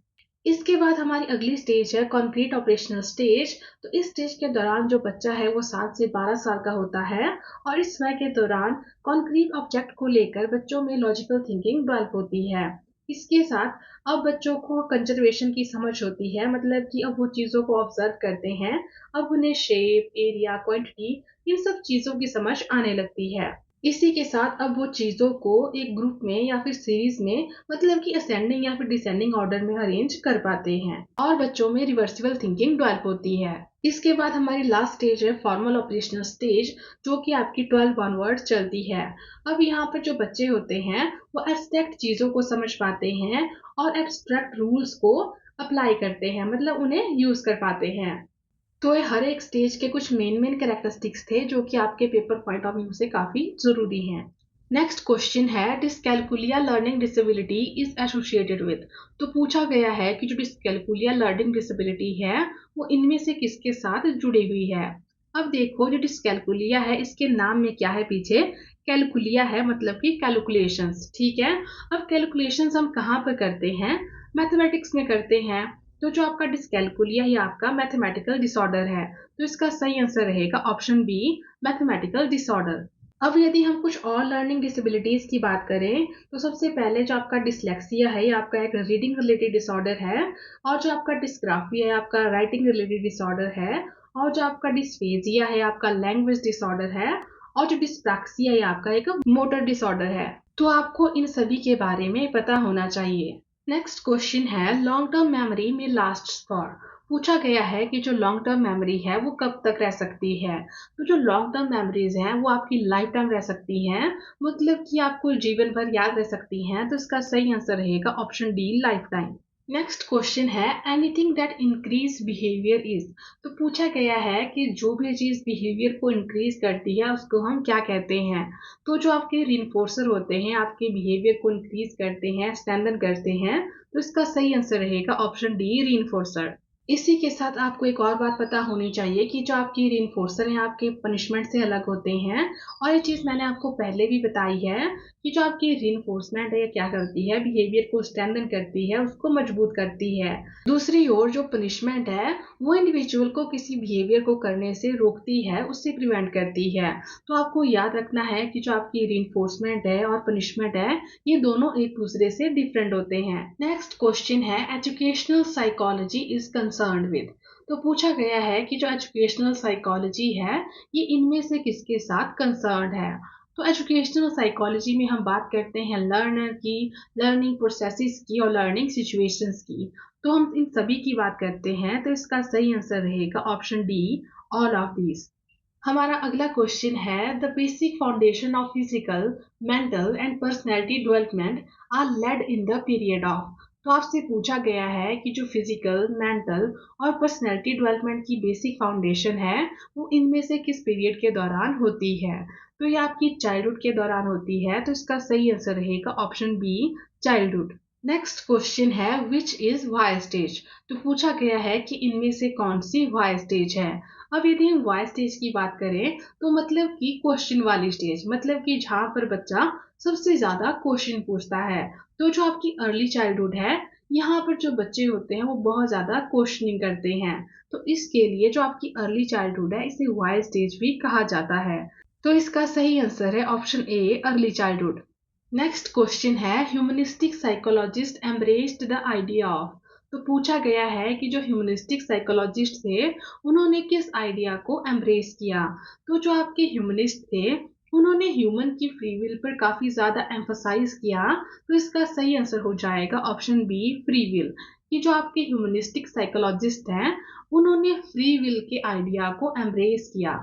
इसके बाद हमारी अगली स्टेज है कॉन्क्रीट ऑपरेशनल स्टेज। तो इस स्टेज के दौरान जो बच्चा है वो 7 से 12 साल का होता है और इस समय के दौरान कॉन्क्रीट ऑब्जेक्ट को लेकर बच्चों में लॉजिकल थिंकिंग डेवलप होती है। इसके साथ अब बच्चों को कंजर्वेशन की समझ होती है, मतलब कि अब वो चीज़ों को ऑब्जर्व करते हैं, अब उन्हें शेप, एरिया, क्वांटिटी इन सब चीज़ों की समझ आने लगती है। इसी के साथ अब वो चीज़ों को एक ग्रुप में या फिर सीरीज में, मतलब कि असेंडिंग या फिर डिसेंडिंग ऑर्डर में अरेंज कर पाते हैं और बच्चों में रिवर्सिबल थिंकिंग डेवलप होती है। इसके बाद हमारी लास्ट स्टेज है फॉर्मल ऑपरेशनल स्टेज, जो कि आपकी 12 ऑनवर्ड चलती है। अब यहाँ पर जो बच्चे होते हैं वो एब्स्ट्रैक्ट चीज़ों को समझ पाते हैं और एब्स्ट्रैक्ट रूल्स को अप्लाई करते हैं, मतलब उन्हें यूज कर पाते हैं। तो ये हर एक स्टेज के कुछ मेन कैरेक्टरिस्टिक्स थे जो कि आपके पेपर पॉइंट ऑफ व्यू से काफी जरूरी हैं। नेक्स्ट क्वेश्चन है dyscalculia learning disability is associated with. तो पूछा गया है कि जो डिस्कैल्कुलिया लर्निंग डिसेबिलिटी है वो इनमें से किसके साथ जुड़ी हुई है। अब देखो जो डिस्कैल्कुलिया है इसके नाम में क्या है पीछे, कैलकुलिया है, मतलब कि कैलकुलेशंस, ठीक है। अब कैलकुलेशंस हम कहाँ पर करते हैं, मैथमेटिक्स में करते हैं। तो जो आपका डिस्कैल्कुलिया ये आपका मैथमेटिकल डिसऑर्डर है, तो इसका सही आंसर रहेगा ऑप्शन बी मैथमेटिकल डिसऑर्डर। अब यदि हम कुछ और लर्निंग डिसेबिलिटीज की बात करें तो सबसे पहले जो आपका डिसलेक्सिया है ये आपका एक रीडिंग रिलेटेड डिसऑर्डर है, और जो आपका डिस्ग्राफिया है आपका राइटिंग रिलेटेड डिसऑर्डर है, और जो आपका डिस्फेजिया है आपका लैंग्वेज डिसऑर्डर है, और जो डिस्प्रैक्सिया है आपका एक मोटर डिसऑर्डर है। तो आपको इन सभी के बारे में पता होना चाहिए। नेक्स्ट क्वेश्चन है लॉन्ग टर्म मेमोरी में लास्ट फॉर। पूछा गया है कि जो लॉन्ग टर्म मेमोरी है वो कब तक रह सकती है। तो जो लॉन्ग टर्म मेमोरीज हैं वो आपकी लाइफ टाइम रह सकती हैं, मतलब कि आपको जीवन भर याद रह सकती हैं, तो इसका सही आंसर रहेगा option D life time. Next question है anything that increase behaviour is. तो पूछा गया है कि जो भी चीज बिहेवियर को इंक्रीज करती है उसको हम क्या कहते हैं। तो जो आपके रिइंफोर्सर होते हैं आपके बिहेवियर को इंक्रीज करते हैं, स्ट्रेंथन करते हैं, तो इसका सही आंसर रहेगा ऑप्शन डी रिइंफोर्सर। इसी के साथ आपको एक और बात पता होनी चाहिए कि जो आपकी रीइंफोर्सर हैं आपके पनिशमेंट से अलग होते हैं, और ये चीज़ मैंने आपको पहले भी बताई है कि जो आपकी रीइंफोर्समेंट है ये क्या करती है, बिहेवियर को स्ट्रेंथन करती है, उसको मजबूत करती है। दूसरी ओर जो पनिशमेंट है वो इंडिविजुअल को किसी बिहेवियर को करने से रोकती है, उससे प्रिवेंट करती है। तो आपको याद रखना है कि जो आपकी रीइंफोर्समेंट है और पनिशमेंट है ये दोनों एक दूसरे से डिफरेंट होते हैं। नेक्स्ट क्वेश्चन है educational psychology is concerned with. तो पूछा गया है कि जो एजुकेशनल साइकोलॉजी है ये इनमें से किसके साथ कंसर्न्ड है। तो एजुकेशनल साइकोलॉजी में हम बात करते हैं लर्नर की, लर्निंग प्रोसेसेस की और लर्निंग सिचुएशंस की। तो हम इन सभी की बात करते हैं, तो इसका सही आंसर रहेगा option D, all of these. हमारा अगला क्वेश्चन है the basic foundation of physical, mental and personality development are laid in the period of. तो आपसे पूछा गया है कि जो फिजिकल, मेंटल और पर्सनैलिटी डेवलपमेंट की बेसिक फाउंडेशन है वो इनमें से किस पीरियड के दौरान होती है। तो ये आपकी चाइल्डहुड के दौरान होती है, तो इसका सही आंसर रहेगा option B, childhood. Next question है विच इज वाई स्टेज। तो पूछा गया है कि इनमें से कौन सी वाई स्टेज है। अब यदि हम वाई स्टेज की बात करें तो मतलब कि क्वेश्चन वाली स्टेज, मतलब कि जहां पर बच्चा सबसे ज्यादा क्वेश्चन पूछता है। तो जो आपकी अर्ली चाइल्डहुड है यहाँ पर जो बच्चे होते हैं वो बहुत ज्यादा क्वेश्चनिंग करते हैं। तो इसके लिए जो आपकी अर्ली चाइल्डहुड है इसे वाई स्टेज भी कहा जाता है। तो इसका सही आंसर है option A, early childhood. Next question है humanistic psychologist embraced the idea of. तो पूछा गया है कि जो ह्यूमनिस्टिक साइकोलॉजिस्ट थे उन्होंने किस आइडिया को एम्ब्रेस किया। तो जो आपके ह्यूमनिस्ट थे उन्होंने ह्यूमन की फ्री विल पर काफी ज्यादा एम्फसाइज किया। तो इसका सही आंसर हो जाएगा ऑप्शन बी, फ्री विल। कि जो आपके ह्यूमनिस्टिक साइकोलॉजिस्ट हैं उन्होंने फ्री विल के आइडिया को एम्ब्रेस किया।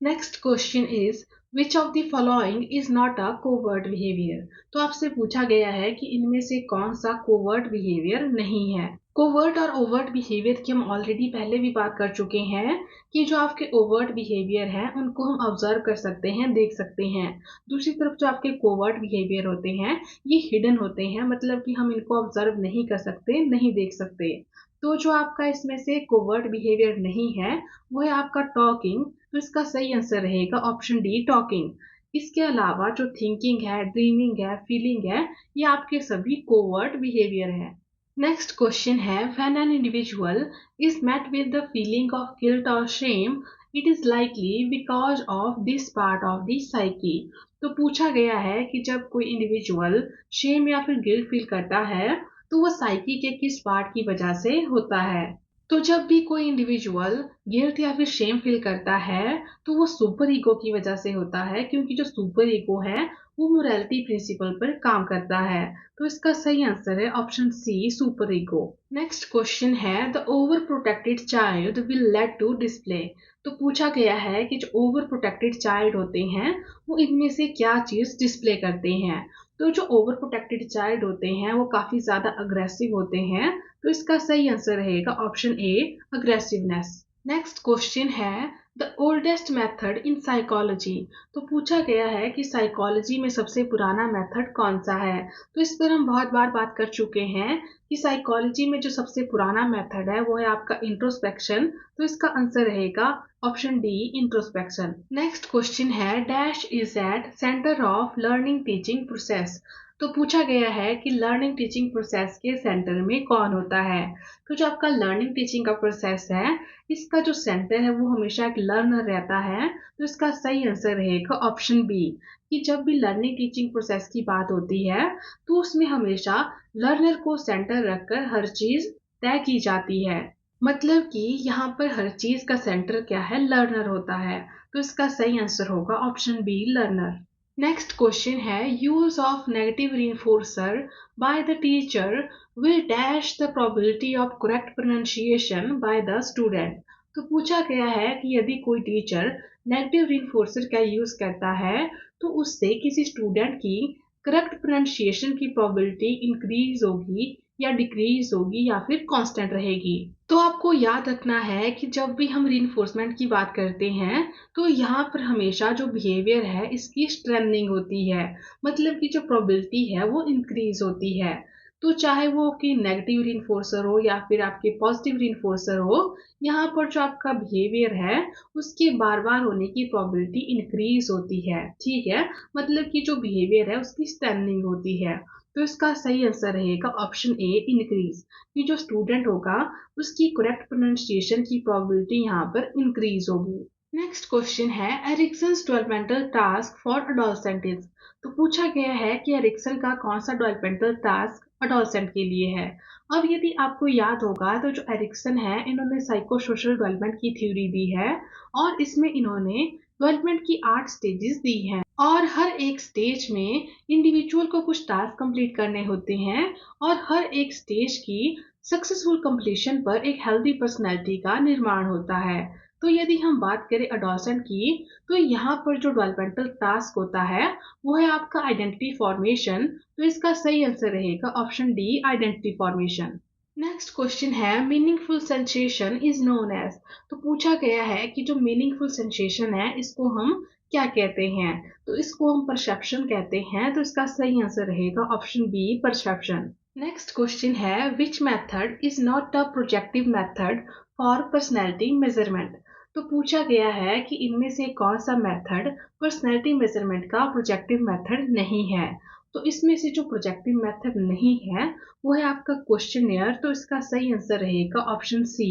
Next question is which of the following is not a covert behaviour. तो आपसे पूछा गया है कि इनमें से कौन सा कोवर्ट बिहेवियर नहीं है। कोवर्ट और ओवर्ट बिहेवियर की हम ऑलरेडी पहले भी बात कर चुके हैं कि जो आपके ओवर्ट बिहेवियर हैं उनको हम ऑब्जर्व कर सकते हैं, देख सकते हैं। दूसरी तरफ जो आपके कोवर्ट बिहेवियर होते हैं ये हिडन होते हैं, मतलब कि हम इनको ऑब्जर्व नहीं कर सकते, नहीं देख सकते। तो जो आपका इसमें से कोवर्ट बिहेवियर नहीं है वो है आपका टॉकिंग। तो इसका सही आंसर रहेगा ऑप्शन डी, टॉकिंग। इसके अलावा जो थिंकिंग है, ड्रीमिंग है, फीलिंग है, ये आपके सभी कोवर्ट बिहेवियर है। नेक्स्ट क्वेश्चन है when an individual is met with the feeling of guilt और shame it is likely because of this part of the psyche. तो पूछा गया है कि जब कोई इंडिविजुअल शेम या फिर गिल्ट फील करता है तो वो साइकी के किस पार्ट की वजह से होता है। तो जब भी कोई इंडिविजुअल गिल्ट या फिर शेम फील करता है तो वो सुपर ईगो की वजह से होता है, क्योंकि जो सुपर ईगो है वो मोरालिटी प्रिंसिपल पर काम करता है। तो इसका सही आंसर है option C, super ego. Next question है the over protected child will led to display. तो पूछा गया है कि जो ओवर प्रोटेक्टेड चाइल्ड होते हैं वो इनमें से क्या चीज डिस्प्ले करते हैं। तो जो ओवर प्रोटेक्टेड चाइल्ड होते हैं वो काफी ज्यादा अग्रेसिव होते हैं। तो इसका सही आंसर रहेगा option A, aggressiveness. Next question है the oldest method in psychology. तो पूछा गया है कि साइकोलॉजी में सबसे पुराना मेथड कौन सा है। तो इस पर हम बहुत बार बात कर चुके हैं कि साइकोलॉजी में जो सबसे पुराना मेथड है वो है आपका इंट्रोस्पेक्शन। तो इसका आंसर रहेगा option D, introspection. Next question है dash is at centre of learning teaching process. तो पूछा गया है कि लर्निंग टीचिंग प्रोसेस के सेंटर में कौन होता है। तो जो आपका लर्निंग टीचिंग का प्रोसेस है इसका जो सेंटर है वो हमेशा एक लर्नर रहता है। तो इसका सही आंसर रहेगा ऑप्शन बी, कि जब भी लर्निंग टीचिंग प्रोसेस की बात होती है तो उसमें हमेशा लर्नर को सेंटर रखकर हर चीज तय की जाती है। मतलब कि यहाँ पर हर चीज का सेंटर क्या है, लर्नर होता है। तो इसका सही आंसर होगा option B, learner. Next question है use of negative reinforcer by the teacher will dash the probability of correct pronunciation by the student. तो पूछा गया है कि यदि कोई टीचर नेगेटिव reinforcer का यूज करता है तो उससे किसी स्टूडेंट की करेक्ट प्रोनाउंसिएशन की प्रोबेबिलिटी इंक्रीज होगी या डिक्रीज होगी या फिर कांस्टेंट रहेगी। तो आपको याद रखना है कि जब भी हम रीइंफोर्समेंट की बात करते हैं तो यहाँ पर हमेशा जो बिहेवियर है इसकी स्ट्रेंथनिंग होती है, मतलब कि जो प्रोबेबिलिटी है वो इंक्रीज होती है। तो चाहे वो कि नेगेटिव रीइंफोर्सर हो या फिर आपके पॉजिटिव रीइंफोर्सर हो, यहाँ पर जो आपका बिहेवियर है उसके बार बार होने की प्रोबेबिलिटी इंक्रीज होती है। ठीक है, मतलब कि जो बिहेवियर है उसकी स्ट्रेंथनिंग होती है। तो इसका सही आंसर रहेगा ऑप्शन ए, इंक्रीज। कि जो स्टूडेंट होगा उसकी करेक्ट प्रोनाउंसिएशन की प्रोबेबिलिटी यहाँ पर इंक्रीज होगी। नेक्स्ट क्वेश्चन है एरिक्सन्स डेवलपमेंटल टास्क फॉर अडोलसेंट्स। तो पूछा गया है कि एरिक्सन का कौन सा डेवलपमेंटल टास्क अडोलसेंट के लिए है। अब यदि आपको याद होगा तो जो एरिक्सन है इन्होंने साइको सोशल डेवलपमेंट की थ्योरी दी है और इसमें इन्होंने डेवलपमेंट की 8 स्टेजेस दी हैं और हर एक स्टेज में इंडिविजुअल को कुछ टास्क कंप्लीट करने होते हैं और हर एक स्टेज की सक्सेसफुल कंप्लीशन पर एक हेल्दी पर्सनैलिटी का निर्माण होता है। तो यदि हम बात करें अडोलसेंट की, तो यहाँ पर जो डेवलपमेंटल टास्क होता है वो है आपका आइडेंटिटी फॉर्मेशन। तो इसका सही आंसर रहेगा option D, identity formation. Next question है meaningful sensation is known as. तो पूछा गया है कि जो मीनिंगफुल सेंसेशन है इसको हम क्या कहते हैं। तो इसको हम परसेप्शन कहते हैं। तो इसका सही आंसर रहेगा option B, perception. Next question है which method is not a projective method for personality measurement. तो पूछा गया है कि इनमें से कौन सा मेथड पर्सनैलिटी मेजरमेंट का प्रोजेक्टिव मेथड नहीं है। तो इसमें से जो प्रोजेक्टिव मेथड नहीं है वो है आपका क्वेश्चनेयर। तो इसका सही आंसर रहेगा ऑप्शन सी,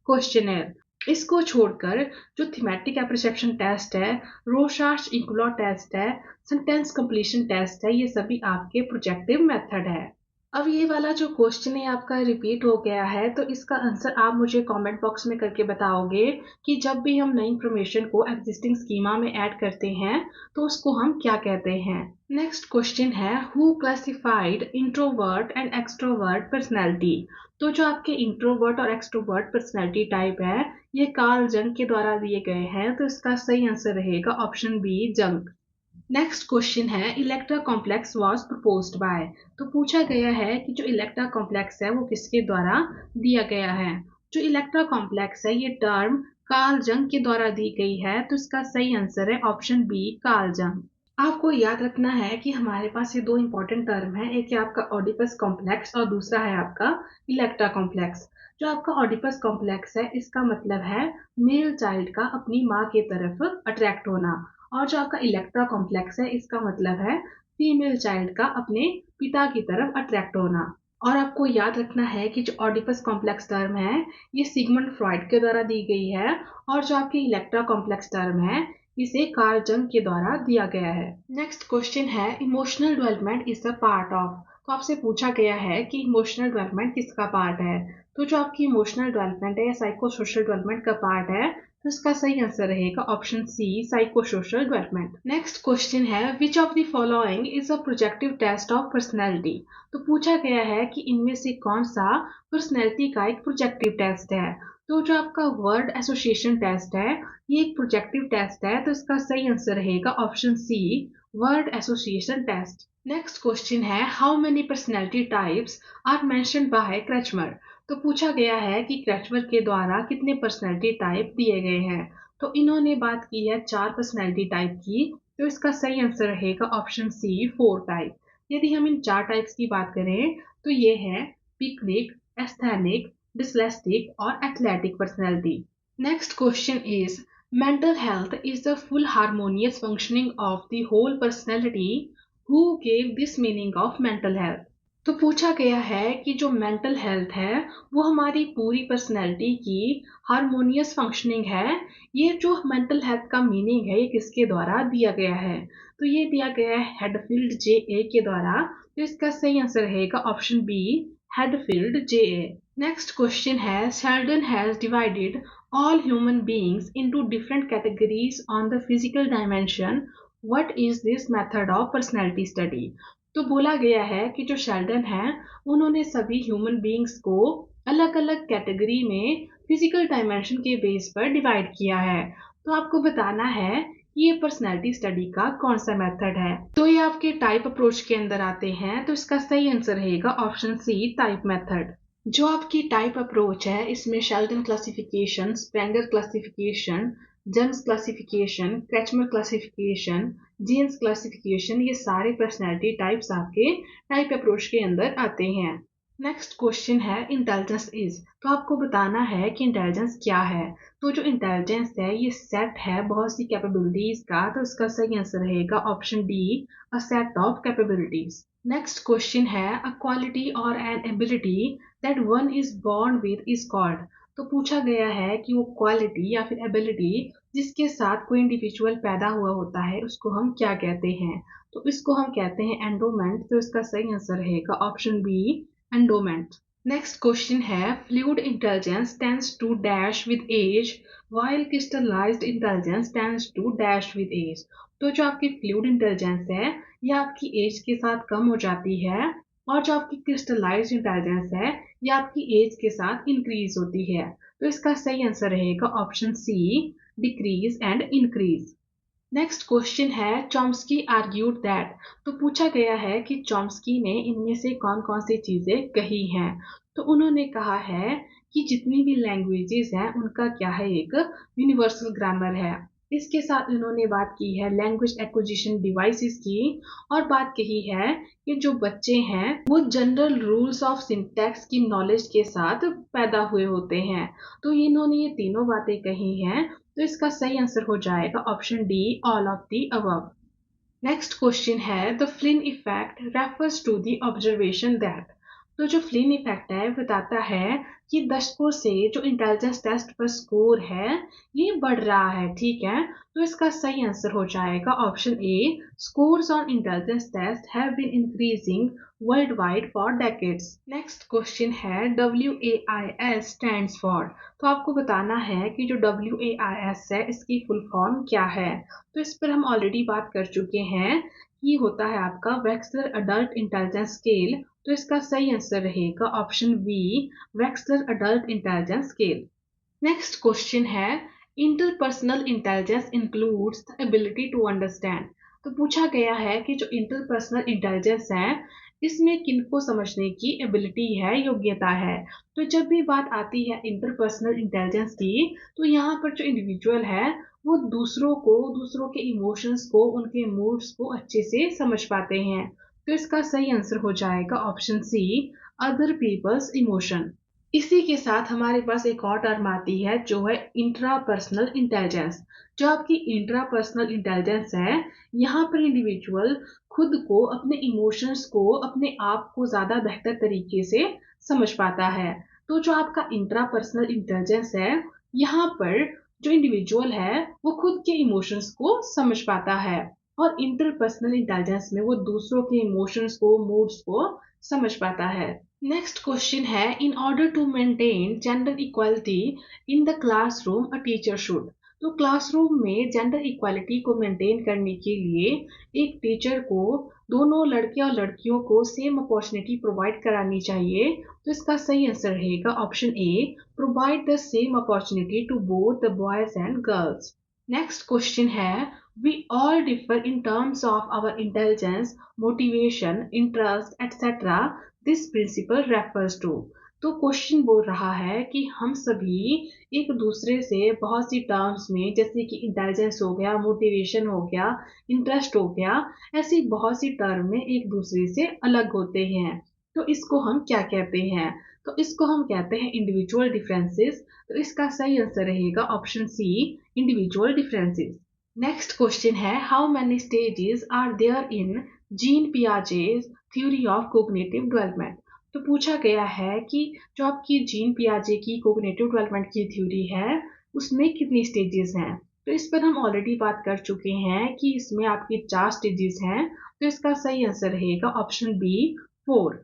क्वेश्चनेयर। इसको छोड़कर जो थीमेटिक एप्रिसिएशन टेस्ट है, रोशार्च-इंकुलॉ टेस्ट है, सेंटेंस कंप्लीशन टेस्ट है, ये सभी आपके प्रोजेक्टिव मेथड है। अब ये वाला जो क्वेश्चन है आपका रिपीट हो गया है, तो इसका आंसर आप मुझे कमेंट बॉक्स में करके बताओगे कि जब भी हम नई इंफॉर्मेशन को एग्जिस्टिंग स्कीमा में ऐड करते हैं तो उसको हम क्या कहते हैं। नेक्स्ट क्वेश्चन है who classified introvert and extrovert personality. तो जो आपके इंट्रोवर्ट और एक्सट्रोवर्ट पर्सनैलिटी टाइप है ये कार्ल जंग के द्वारा दिए गए हैं। तो इसका सही आंसर रहेगा ऑप्शन बी, जंग। नेक्स्ट क्वेश्चन है Electra complex was proposed by. तो पूछा गया है कि जो इलेक्ट्रा कॉम्प्लेक्स है वो किसके द्वारा दिया गया है। जो इलेक्ट्रा कॉम्प्लेक्स है ये टर्म कार्ल जंग के द्वारा दी गई है। तो इसका सही आंसर है ऑप्शन बी, कार्ल जंग। आपको याद रखना है कि हमारे पास ये दो इंपॉर्टेंट टर्म है, एक है आपका ऑडिपस कॉम्प्लेक्स और दूसरा है आपका इलेक्ट्रा कॉम्प्लेक्स। जो आपका ऑडिपस कॉम्प्लेक्स है इसका मतलब है मेल चाइल्ड का अपनी माँ की तरफ अट्रैक्ट होना और जो आपका इलेक्ट्रा कॉम्प्लेक्स है इसका मतलब है फीमेल चाइल्ड का अपने पिता की तरफ अट्रैक्ट होना। और आपको याद रखना है कि जो ऑडिपस कॉम्प्लेक्स टर्म है ये सिगमंड फ्रॉइड के द्वारा दी गई है और जो आपकी इलेक्ट्रा कॉम्प्लेक्स टर्म है इसे कार्ल जंग के द्वारा दिया गया है। नेक्स्ट क्वेश्चन है emotional development is a part of. तो आपसे पूछा गया है कि इमोशनल डेवलपमेंट किसका पार्ट है। तो जो आपकी इमोशनल डेवलपमेंट है या साइको सोशल डेवलपमेंट का पार्ट है। तो इसका सही आंसर रहेगा option C, psycho social development. Next question है which of the following is a projective test of personality. तो पूछा गया है कि इनमें से कौन सा पर्सनैलिटी का एक प्रोजेक्टिव टेस्ट है। तो जो आपका वर्ड एसोसिएशन टेस्ट है ये एक प्रोजेक्टिव टेस्ट है। तो इसका सही आंसर रहेगा option C, word association test. Next question है how many personality types are mentioned by Kretschmer. तो पूछा गया है कि क्रैचमर के द्वारा कितने पर्सनैलिटी टाइप दिए गए हैं। तो इन्होंने बात की है 4 पर्सनैलिटी टाइप की। तो इसका सही आंसर रहेगा ऑप्शन सी, 4 टाइप। यदि हम इन 4 टाइप्स की बात करें तो ये है पिकनिक, एस्थेनिक, डिस्लेक्सिक और athletic personality. Next question is mental health is the full harmonious functioning of the whole personality. Who gave this meaning of mental health? तो पूछा गया है कि जो मेंटल हेल्थ है वो हमारी पूरी पर्सनैलिटी की हारमोनियस फंक्शनिंग है। ये जो मेंटल हेल्थ का मीनिंग है ये किसके द्वारा दिया गया है। तो ये दिया गया है हेडफील्ड जे के द्वारा। तो इसका सही आंसर रहेगा ऑप्शन बी, हेडफील्ड जे। नेक्स्ट क्वेश्चन है Sheldon has divided all human beings into different categories on the physical dimension. What is this method of personality study? तो बोला गया है कि जो शेल्डन है उन्होंने सभी ह्यूमन बींग्स को अलग अलग कैटेगरी में फिजिकल डायमेंशन के बेस पर डिवाइड किया है। तो आपको बताना है कि ये पर्सनैलिटी स्टडी का कौन सा मेथड है। तो ये आपके टाइप अप्रोच के अंदर आते हैं। तो इसका सही आंसर रहेगा ऑप्शन सी, टाइप मेथड। जो आपकी टाइप अप्रोच है इसमें Sheldon classification, Spranger classification, James classification, Kretschmer classification, Jeans classification, ये सारे पर्सनैलिटी टाइप्स आपके टाइप अप्रोच के अंदर आते हैं। नेक्स्ट क्वेश्चन है इंटेलिजेंस इज, तो आपको बताना है कि इंटेलिजेंस क्या है। तो जो इंटेलिजेंस है ये सेट है बहुत सी कैपेबिलिटीज का, तो इसका सही आंसर रहेगा option D, a set of capabilities. Next question है अ क्वालिटी और an ability that one is born with is called, तो पूछा गया है कि वो क्वालिटी या फिर एबिलिटी जिसके साथ कोई इंडिविजुअल पैदा हुआ होता है उसको हम क्या कहते हैं। तो इसको हम कहते हैं एंडोमेंट, तो इसका सही आंसर रहेगा option B, endowment. Next question है fluid intelligence tends to dash with age while crystallised intelligence tends to dash with age, तो जो आपकी फ्लूइड इंटेलिजेंस है ये आपकी एज के साथ कम हो जाती है, और जो आपकी क्रिस्टलाइज्ड इंटेलिजेंस है ये आपकी एज के साथ इंक्रीज होती है। तो इसका सही आंसर रहेगा option C, decrease and increase. Next question है चॉम्स्की आर्ग्यूड दैट, तो पूछा गया है कि चॉम्स्की ने इनमें से कौन कौन सी चीजें कही हैं। तो उन्होंने कहा है कि जितनी भी लैंग्वेजेस हैं उनका क्या है, एक यूनिवर्सल ग्रामर है। इसके साथ इन्होंने बात की है लैंग्वेज एक्विजिशन डिवाइसेस की, और बात कही है कि जो बच्चे हैं वो जनरल रूल्स ऑफ सिंटैक्स की नॉलेज के साथ पैदा हुए होते हैं। तो इन्होंने ये तीनों बातें कही हैं, तो इसका सही आंसर हो जाएगा option D, all of the above. Next question है the Flynn effect refers to the observation that, तो जो फ्लिन इफेक्ट है बताता है कि दशकों से जो इंटेलिजेंस टेस्ट पर स्कोर है ये बढ़ रहा है, ठीक है। तो इसका सही आंसर हो जाएगा option A, scores on intelligence test have been increasing world wide for decades. Next question है WAIS स्टैंड्स फॉर, तो आपको बताना है कि जो WAIS है इसकी फुल फॉर्म क्या है। तो इस पर हम ऑलरेडी बात कर चुके हैं, ये होता है आपका वेक्सलर अडल्ट इंटेलिजेंस स्केल, तो इसका सही आंसर रहेगा option B, Wechsler adult intelligence scale. Next question है interpersonal intelligence includes the ability to understand, तो पूछा गया है कि जो इंटरपर्सनल इंटेलिजेंस है इसमें किनको समझने की एबिलिटी है, योग्यता है। तो जब भी बात आती है इंटरपर्सनल इंटेलिजेंस की, तो यहाँ पर जो इंडिविजुअल है वो दूसरों को, दूसरों के इमोशंस को, उनके मूड्स को अच्छे से समझ पाते हैं। तो इसका सही आंसर हो जाएगा option C, other people's emotion. इसी के साथ हमारे पास एक और टर्म आती है जो है इंट्रापर्सनल इंटेलिजेंस। जो आपकी इंट्रापर्सनल इंटेलिजेंस है यहाँ पर इंडिविजुअल खुद को, अपने इमोशंस को, अपने आप को ज्यादा बेहतर तरीके से समझ पाता है। तो जो आपका इंट्रापर्सनल इंटेलिजेंस है यहाँ पर जो इंडिविजुअल है वो खुद के इमोशंस को समझ पाता है, और इंटरपर्सनल इंटेलिजेंस में वो दूसरों के इमोशंस को, मूड्स को समझ पाता है। नेक्स्ट क्वेश्चन है in order to maintain gender equality in the classroom a teacher should, तो क्लासरूम में जेंडर इक्वालिटी को मेंटेन करने के लिए एक टीचर को दोनों लड़के और लड़कियों को सेम अपॉर्चुनिटी प्रोवाइड करानी चाहिए। तो इसका सही आंसर रहेगा option A, provide the same opportunity to both the boys and girls. Next question है we all differ in terms of our intelligence, motivation, interest etcetera, this principle refers to, तो question बोल रहा है कि हम सभी एक दूसरे से बहुत सी टर्म्स में, जैसे कि इंटेलिजेंस हो गया, मोटिवेशन हो गया, इंटरेस्ट हो गया, ऐसी बहुत सी टर्म में एक दूसरे से अलग होते हैं। तो इसको हम क्या कहते हैं? तो इसको हम कहते हैं इंडिविजुअल डिफरेंसेस। तो इसका सही आंसर रहेगा option C, individual differences. Next question है how many stages are there in Jean Piaget's theory of cognitive development, तो पूछा गया है कि जो आपकी जीन पियाजे की कोग्निटिव डेवलपमेंट की थ्योरी है उसमें कितनी स्टेजेस हैं। तो इस पर हम ऑलरेडी बात कर चुके हैं कि इसमें आपकी 4 स्टेजेस हैं, तो इसका सही आंसर रहेगा ऑप्शन बी, 4।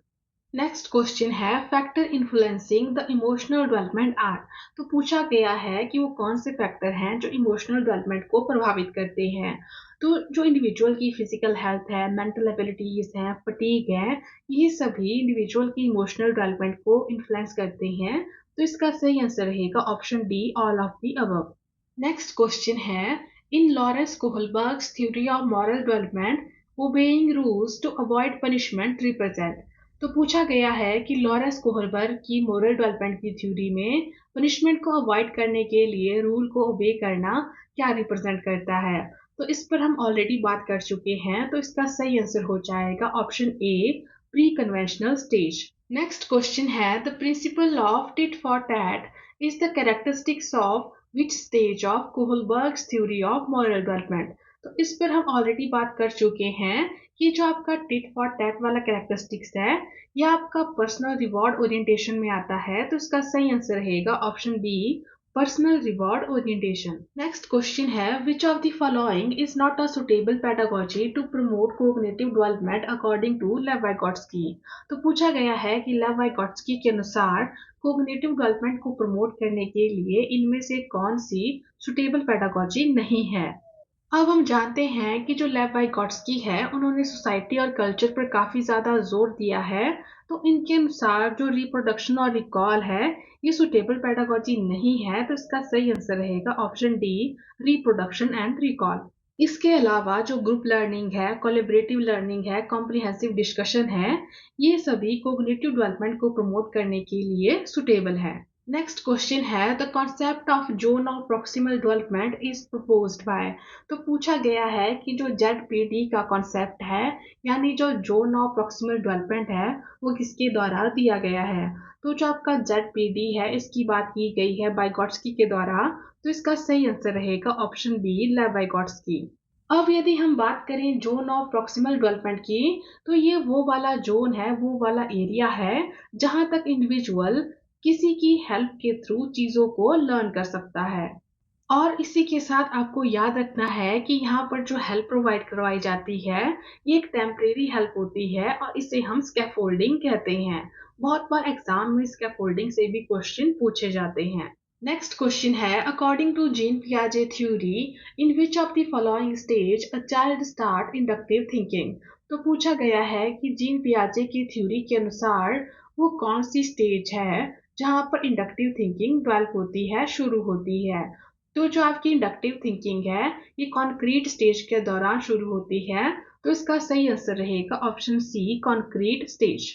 नेक्स्ट क्वेश्चन है factor influencing the emotional development are, तो पूछा गया है कि वो कौन से फैक्टर हैं जो इमोशनल डेवलपमेंट को प्रभावित करते हैं। तो जो इंडिविजुअल की फिजिकल हेल्थ है, मेंटल एबिलिटीज है, फटीग है, ये सभी इंडिविजुअल की इमोशनल डेवलपमेंट को इन्फ्लुएंस करते हैं। तो इसका सही आंसर रहेगा option D, all of the above. Next question है in Lawrence Kohlberg's theory of moral development, obeying rules to avoid punishment represent, तो पूछा गया है कि लॉरेंस कोहलबर्ग की मोरल डेवलपमेंट की थ्योरी में पनिशमेंट को अवॉइड करने के लिए रूल को ओबे करना क्या रिप्रेजेंट करता है। तो इस पर हम ऑलरेडी बात कर चुके हैं, तो इसका सही आंसर हो जाएगा option A, pre conventional stage. Next question है, the principle of tit for tat is the characteristics of which stage of Kohlberg's theory of moral development. तो इस पर हम ऑलरेडी बात कर चुके हैं कि जो आपका टिट फॉर टैट वाला कैरेक्टरिस्टिक्स है, यह आपका पर्सनल रिवॉर्ड ओरिएंटेशन में आता है। तो इसका सही आंसर रहेगा option B, personal reward orientation. Next question है, which of the following is not a suitable pedagogy to promote cognitive development according to Lev Vygotsky. तो पूछा गया है कि लेव वाइगोट्स्की के अनुसार कोग्निटिव डेवलपमेंट को प्रमोट करने के लिए इनमें से कौन सी सुटेबल पेडागोजी नहीं है। अब हम जानते हैं कि जो लेव वाइगोट्स्की है, उन्होंने सोसाइटी और कल्चर पर काफी ज्यादा जोर दिया है। तो इनके अनुसार जो रिप्रोडक्शन और रिकॉल है, ये सुटेबल पेडागोजी नहीं है। तो इसका सही आंसर रहेगा option D, reproduction and recall. इसके अलावा जो ग्रुप लर्निंग है, कोलैबोरेटिव लर्निंग है, कॉम्प्रिहेंसिव डिस्कशन है, ये सभी कोग्निटिव डेवलपमेंट को प्रमोट करने के लिए सुटेबल है। नेक्स्ट क्वेश्चन है, the concept of zone of proximal development is proposed by. तो पूछा गया है कि जो जेडपीडी का कॉन्सेप्ट है, यानी जो जोन ऑफ प्रॉक्सिमल डेवलपमेंट है, वो किसके द्वारा दिया गया है। तो जो आपका जेडपीडी है, इसकी बात की गई है वाइगोट्स्की के द्वारा। तो इसका सही आंसर रहेगा ऑप्शन बी, लेव वाइगोट्स्की। अब यदि हम बात करें जोन ऑफ प्रॉक्सिमल डेवलपमेंट की, तो ये वो वाला जोन है, वो वाला एरिया है जहां तक इंडिविजुअल किसी की हेल्प के थ्रू चीजों को लर्न कर सकता है। और इसी के साथ आपको याद रखना है कि यहाँ पर जो हेल्प प्रोवाइड करवाई जाती है, ये एक टेम्परेरी हेल्प होती है और इसे हम स्कैफोल्डिंग कहते हैं। बहुत बार एग्जाम में स्कैफोल्डिंग से भी क्वेश्चन पूछे जाते हैं। नेक्स्ट क्वेश्चन है, अकॉर्डिंग टू जीन पियाजे theory in which of the following stage a child start inductive thinking. तो पूछा गया है कि जीन पियाजे की थ्योरी के अनुसार वो कौन सी स्टेज है जहां पर इंडक्टिव थिंकिंग डेवलप होती है, शुरू होती है। तो जो आपकी इंडक्टिव थिंकिंग है, ये कॉन्क्रीट स्टेज के दौरान शुरू होती है। तो इसका सही आंसर रहेगा option C, concrete stage.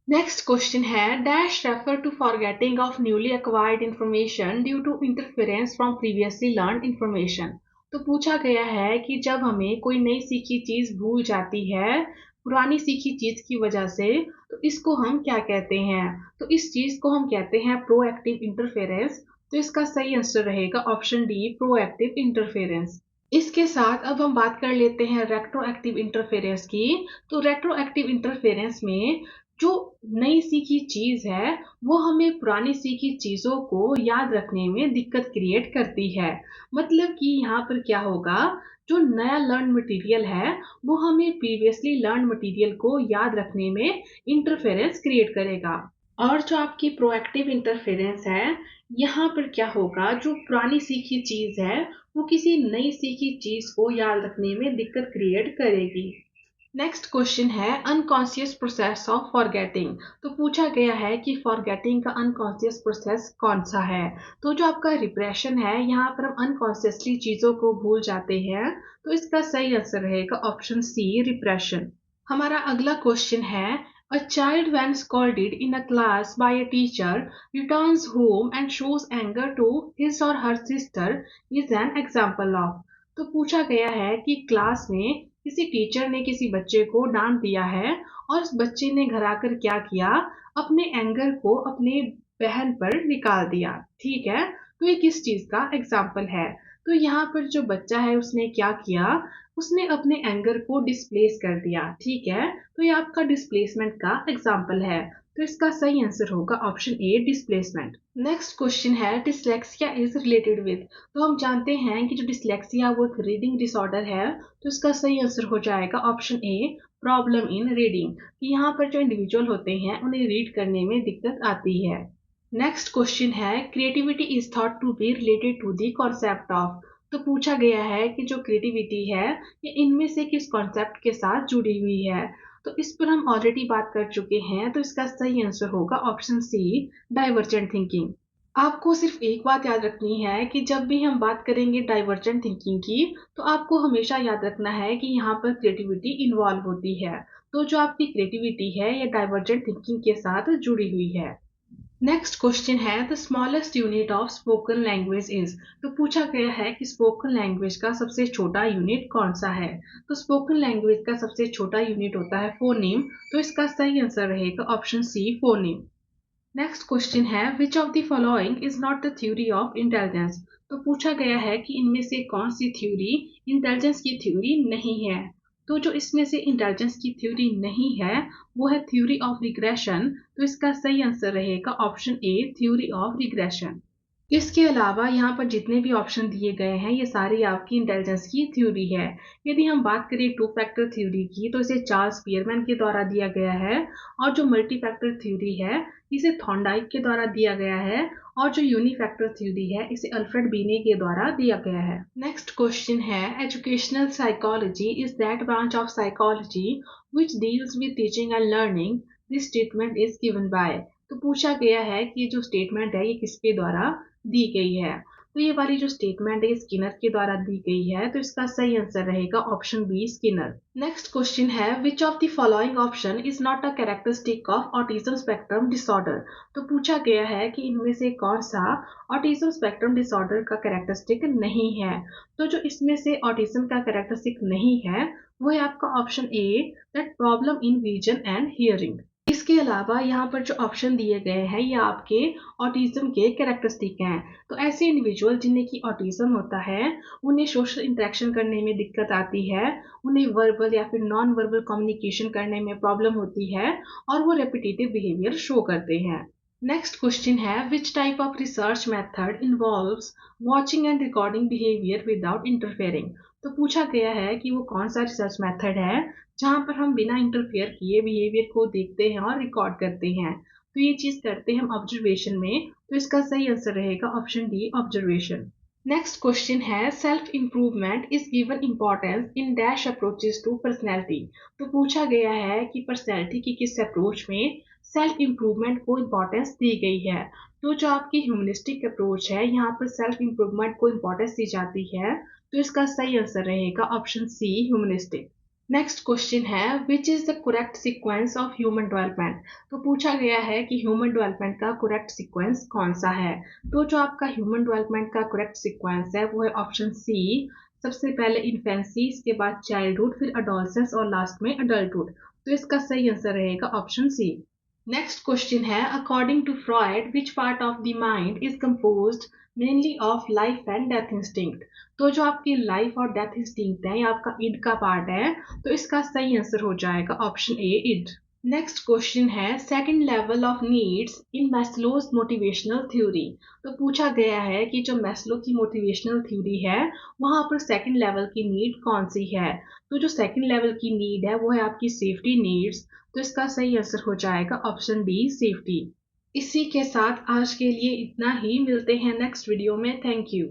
Next question है, dash refer to forgetting of newly acquired information due to interference from previously learn information. तो पूछा गया है कि जब हमें कोई नई सीखी चीज भूल जाती है पुरानी सीखी चीज की वजह से, तो इसको हम क्या कहते हैं। तो इस चीज को हम कहते हैं प्रोएक्टिव इंटरफेरेंस। तो इसका सही आंसर रहेगा ऑप्शन डी, प्रोएक्टिव इंटरफेरेंस। इसके साथ अब हम बात कर लेते हैं रेट्रोएक्टिव इंटरफेरेंस की। तो रेट्रोएक्टिव इंटरफेरेंस में जो नई सीखी चीज है, वो हमें पुरानी सीखी चीजों को याद रखने में दिक्कत क्रिएट करती है। मतलब कि यहाँ पर क्या होगा, जो नया लर्न मटेरियल है, वो हमें प्रीवियसली लर्न मटेरियल को याद रखने में इंटरफेरेंस क्रिएट करेगा। और जो आपकी प्रोएक्टिव इंटरफेरेंस है, यहाँ पर क्या होगा, जो पुरानी सीखी चीज है, वो किसी नई सीखी चीज को याद रखने में दिक्कत क्रिएट करेगी। नेक्स्ट क्वेश्चन है, अनकॉन्शियस प्रोसेस ऑफ फॉरगेटिंग। तो पूछा गया है कि फॉरगेटिंग का अनकॉन्शियस प्रोसेस कौन सा है। तो जो आपका रिप्रेशन है, यहाँ पर हम अनकॉन्शियसली चीजों को भूल जाते हैं। तो इसका सही आंसर रहेगा ऑप्शन सी, रिप्रेशन। हमारा अगला क्वेश्चन है, a child when scolded in a class by a teacher returns home and shows anger to his or her sister is an example of. तो पूछा गया है कि क्लास में किसी टीचर ने किसी बच्चे को डांट दिया है और उस बच्चे ने घर आकर क्या किया, अपने एंगर को अपने बहन पर निकाल दिया। ठीक है, तो ये किस चीज का एग्जाम्पल है। तो यहाँ पर जो बच्चा है, उसने क्या किया, उसने अपने एंगर को डिस्प्लेस कर दिया। ठीक है, तो ये आपका डिस्प्लेसमेंट का एग्जाम्पल है। तो इसका सही आंसर होगा option A, displacement. Next question है, डिसलेक्सिया इज रिलेटेड विद। तो हम जानते हैं कि जो डिसलेक्सिया वो एक रीडिंग डिसऑर्डर है। तो इसका सही आंसर हो जाएगा option A, problem in reading. यहाँ पर जो इंडिविजुअल होते हैं, उन्हें रीड करने में दिक्कत आती है। नेक्स्ट क्वेश्चन है, creativity is thought to be related to the concept of. तो पूछा गया है कि जो क्रिएटिविटी है, ये इनमें से किस कॉन्सेप्ट के साथ जुड़ी हुई है। तो इस पर हम ऑलरेडी बात कर चुके हैं। तो इसका सही आंसर होगा ऑप्शन सी, डाइवर्जेंट थिंकिंग। आपको सिर्फ एक बात याद रखनी है कि जब भी हम बात करेंगे डाइवर्जेंट थिंकिंग की, तो आपको हमेशा याद रखना है कि यहाँ पर क्रिएटिविटी इन्वॉल्व होती है। तो जो आपकी क्रिएटिविटी है ये डाइवर्जेंट थिंकिंग के साथ जुड़ी हुई है। नेक्स्ट क्वेश्चन है the smallest unit of spoken language is. तो पूछा गया है कि स्पोकन लैंग्वेज का सबसे छोटा यूनिट कौन सा है। तो स्पोकन लैंग्वेज का सबसे छोटा यूनिट होता है फोनीम। तो इसका सही आंसर रहेगा option C phoneme. Next question है which of the following is not the theory of intelligence. तो पूछा गया है कि इनमें से कौन सी थ्योरी इंटेलिजेंस की थ्योरी नहीं है। तो जो इसमें से इंटेलिजेंस की थ्योरी नहीं है वो है थ्योरी ऑफ रिग्रेशन। तो इसका सही आंसर रहेगा option A theory of regression. इसके अलावा यहाँ पर जितने भी ऑप्शन दिए गए हैं ये सारी आपकी इंटेलिजेंस की थ्योरी है। यदि हम बात करें टू फैक्टर थ्योरी की तो इसे चार्ल्स स्पीयरमैन के द्वारा दिया गया है। और जो मल्टी फैक्टर थ्योरी है इसे थॉर्नडाइक के द्वारा दिया गया है। और जो यूनिफैक्टर थ्योरी है इसे अल्फ्रेड बीने के द्वारा दिया गया है। नेक्स्ट क्वेश्चन है educational psychology is that branch of psychology which deals with teaching and learning. This statement is given by. तो पूछा गया है कि जो स्टेटमेंट है ये किसके द्वारा दी गई है। तो ये वाली जो स्टेटमेंट है स्किनर के द्वारा दी गई है। तो इसका सही आंसर रहेगा option B Skinner. Next question है which of the following option is not a characteristic of autism spectrum disorder. तो पूछा गया है कि इनमें से कौन सा ऑटिज्म स्पेक्ट्रम डिसऑर्डर का कैरेक्टरिस्टिक नहीं है। तो जो इसमें से ऑटिज्म का कैरेक्टरिस्टिक नहीं है वो है आपका option A that problem in vision and hearing. इसके अलावा यहाँ पर जो ऑप्शन दिए गए हैं ये आपके ऑटिज्म के कैरेक्टरिस्टिक हैं। तो ऐसे इंडिविजुअल जिन्हें की ऑटिज्म होता है उन्हें सोशल इंटरेक्शन करने में दिक्कत आती है। उन्हें वर्बल या फिर नॉन वर्बल कम्युनिकेशन करने में प्रॉब्लम होती है और वो रेपिटेटिव बिहेवियर शो करते हैं। नेक्स्ट क्वेश्चन है which type of research method involves watching and recording behaviour without interfering. तो पूछा गया है कि वो कौन सा रिसर्च मेथड है जहाँ पर हम बिना इंटरफेयर किए बिहेवियर को देखते हैं और रिकॉर्ड करते हैं। तो ये चीज करते हैं हम ऑब्जर्वेशन में। तो इसका सही आंसर रहेगा option D observation. Next question है self improvement is given importance in dash approaches to personality. तो पूछा गया है कि पर्सनैलिटी की किस अप्रोच में सेल्फ इंप्रूवमेंट को इंपॉर्टेंस दी गई है। तो जो आपकी ह्यूमनिस्टिक अप्रोच है यहाँ पर सेल्फ इंप्रूवमेंट को इंपॉर्टेंस दी जाती है। तो इसका सही आंसर रहेगा option C humanistic. Next question है which is the correct sequence of human development. तो पूछा गया है कि ह्यूमन डेवलपमेंट का करेक्ट सीक्वेंस कौन सा है। तो जो आपका ह्यूमन डेवलपमेंट का करेक्ट सीक्वेंस है वो है ऑप्शन सी। सबसे पहले इन्फेंसी, इसके बाद चाइल्डहुड, फिर अडोलसेंस और लास्ट में अडल्टहुड। तो इसका सही आंसर रहेगा ऑप्शन सी। नेक्स्ट क्वेश्चन है according to Freud which part of the mind is composed mainly of life and death instinct. तो जो आपकी लाइफ और डेथ इंस्टिंक्ट है ये आपका ईड का पार्ट है। तो इसका सही आंसर हो जाएगा ऑप्शन ए ईड। नेक्स्ट क्वेश्चन है second level of needs in Maslow's motivational theory. तो पूछा गया है कि जो मैस्लो की मोटिवेशनल थ्योरी है वहां पर सेकंड लेवल की नीड कौन सी है। तो जो सेकंड लेवल की नीड है वो है आपकी सेफ्टी नीड्स। तो इसका सही आंसर हो जाएगा ऑप्शन डी सेफ्टी। इसी के साथ आज के लिए इतना ही, मिलते हैं नेक्स्ट वीडियो में। Thank you.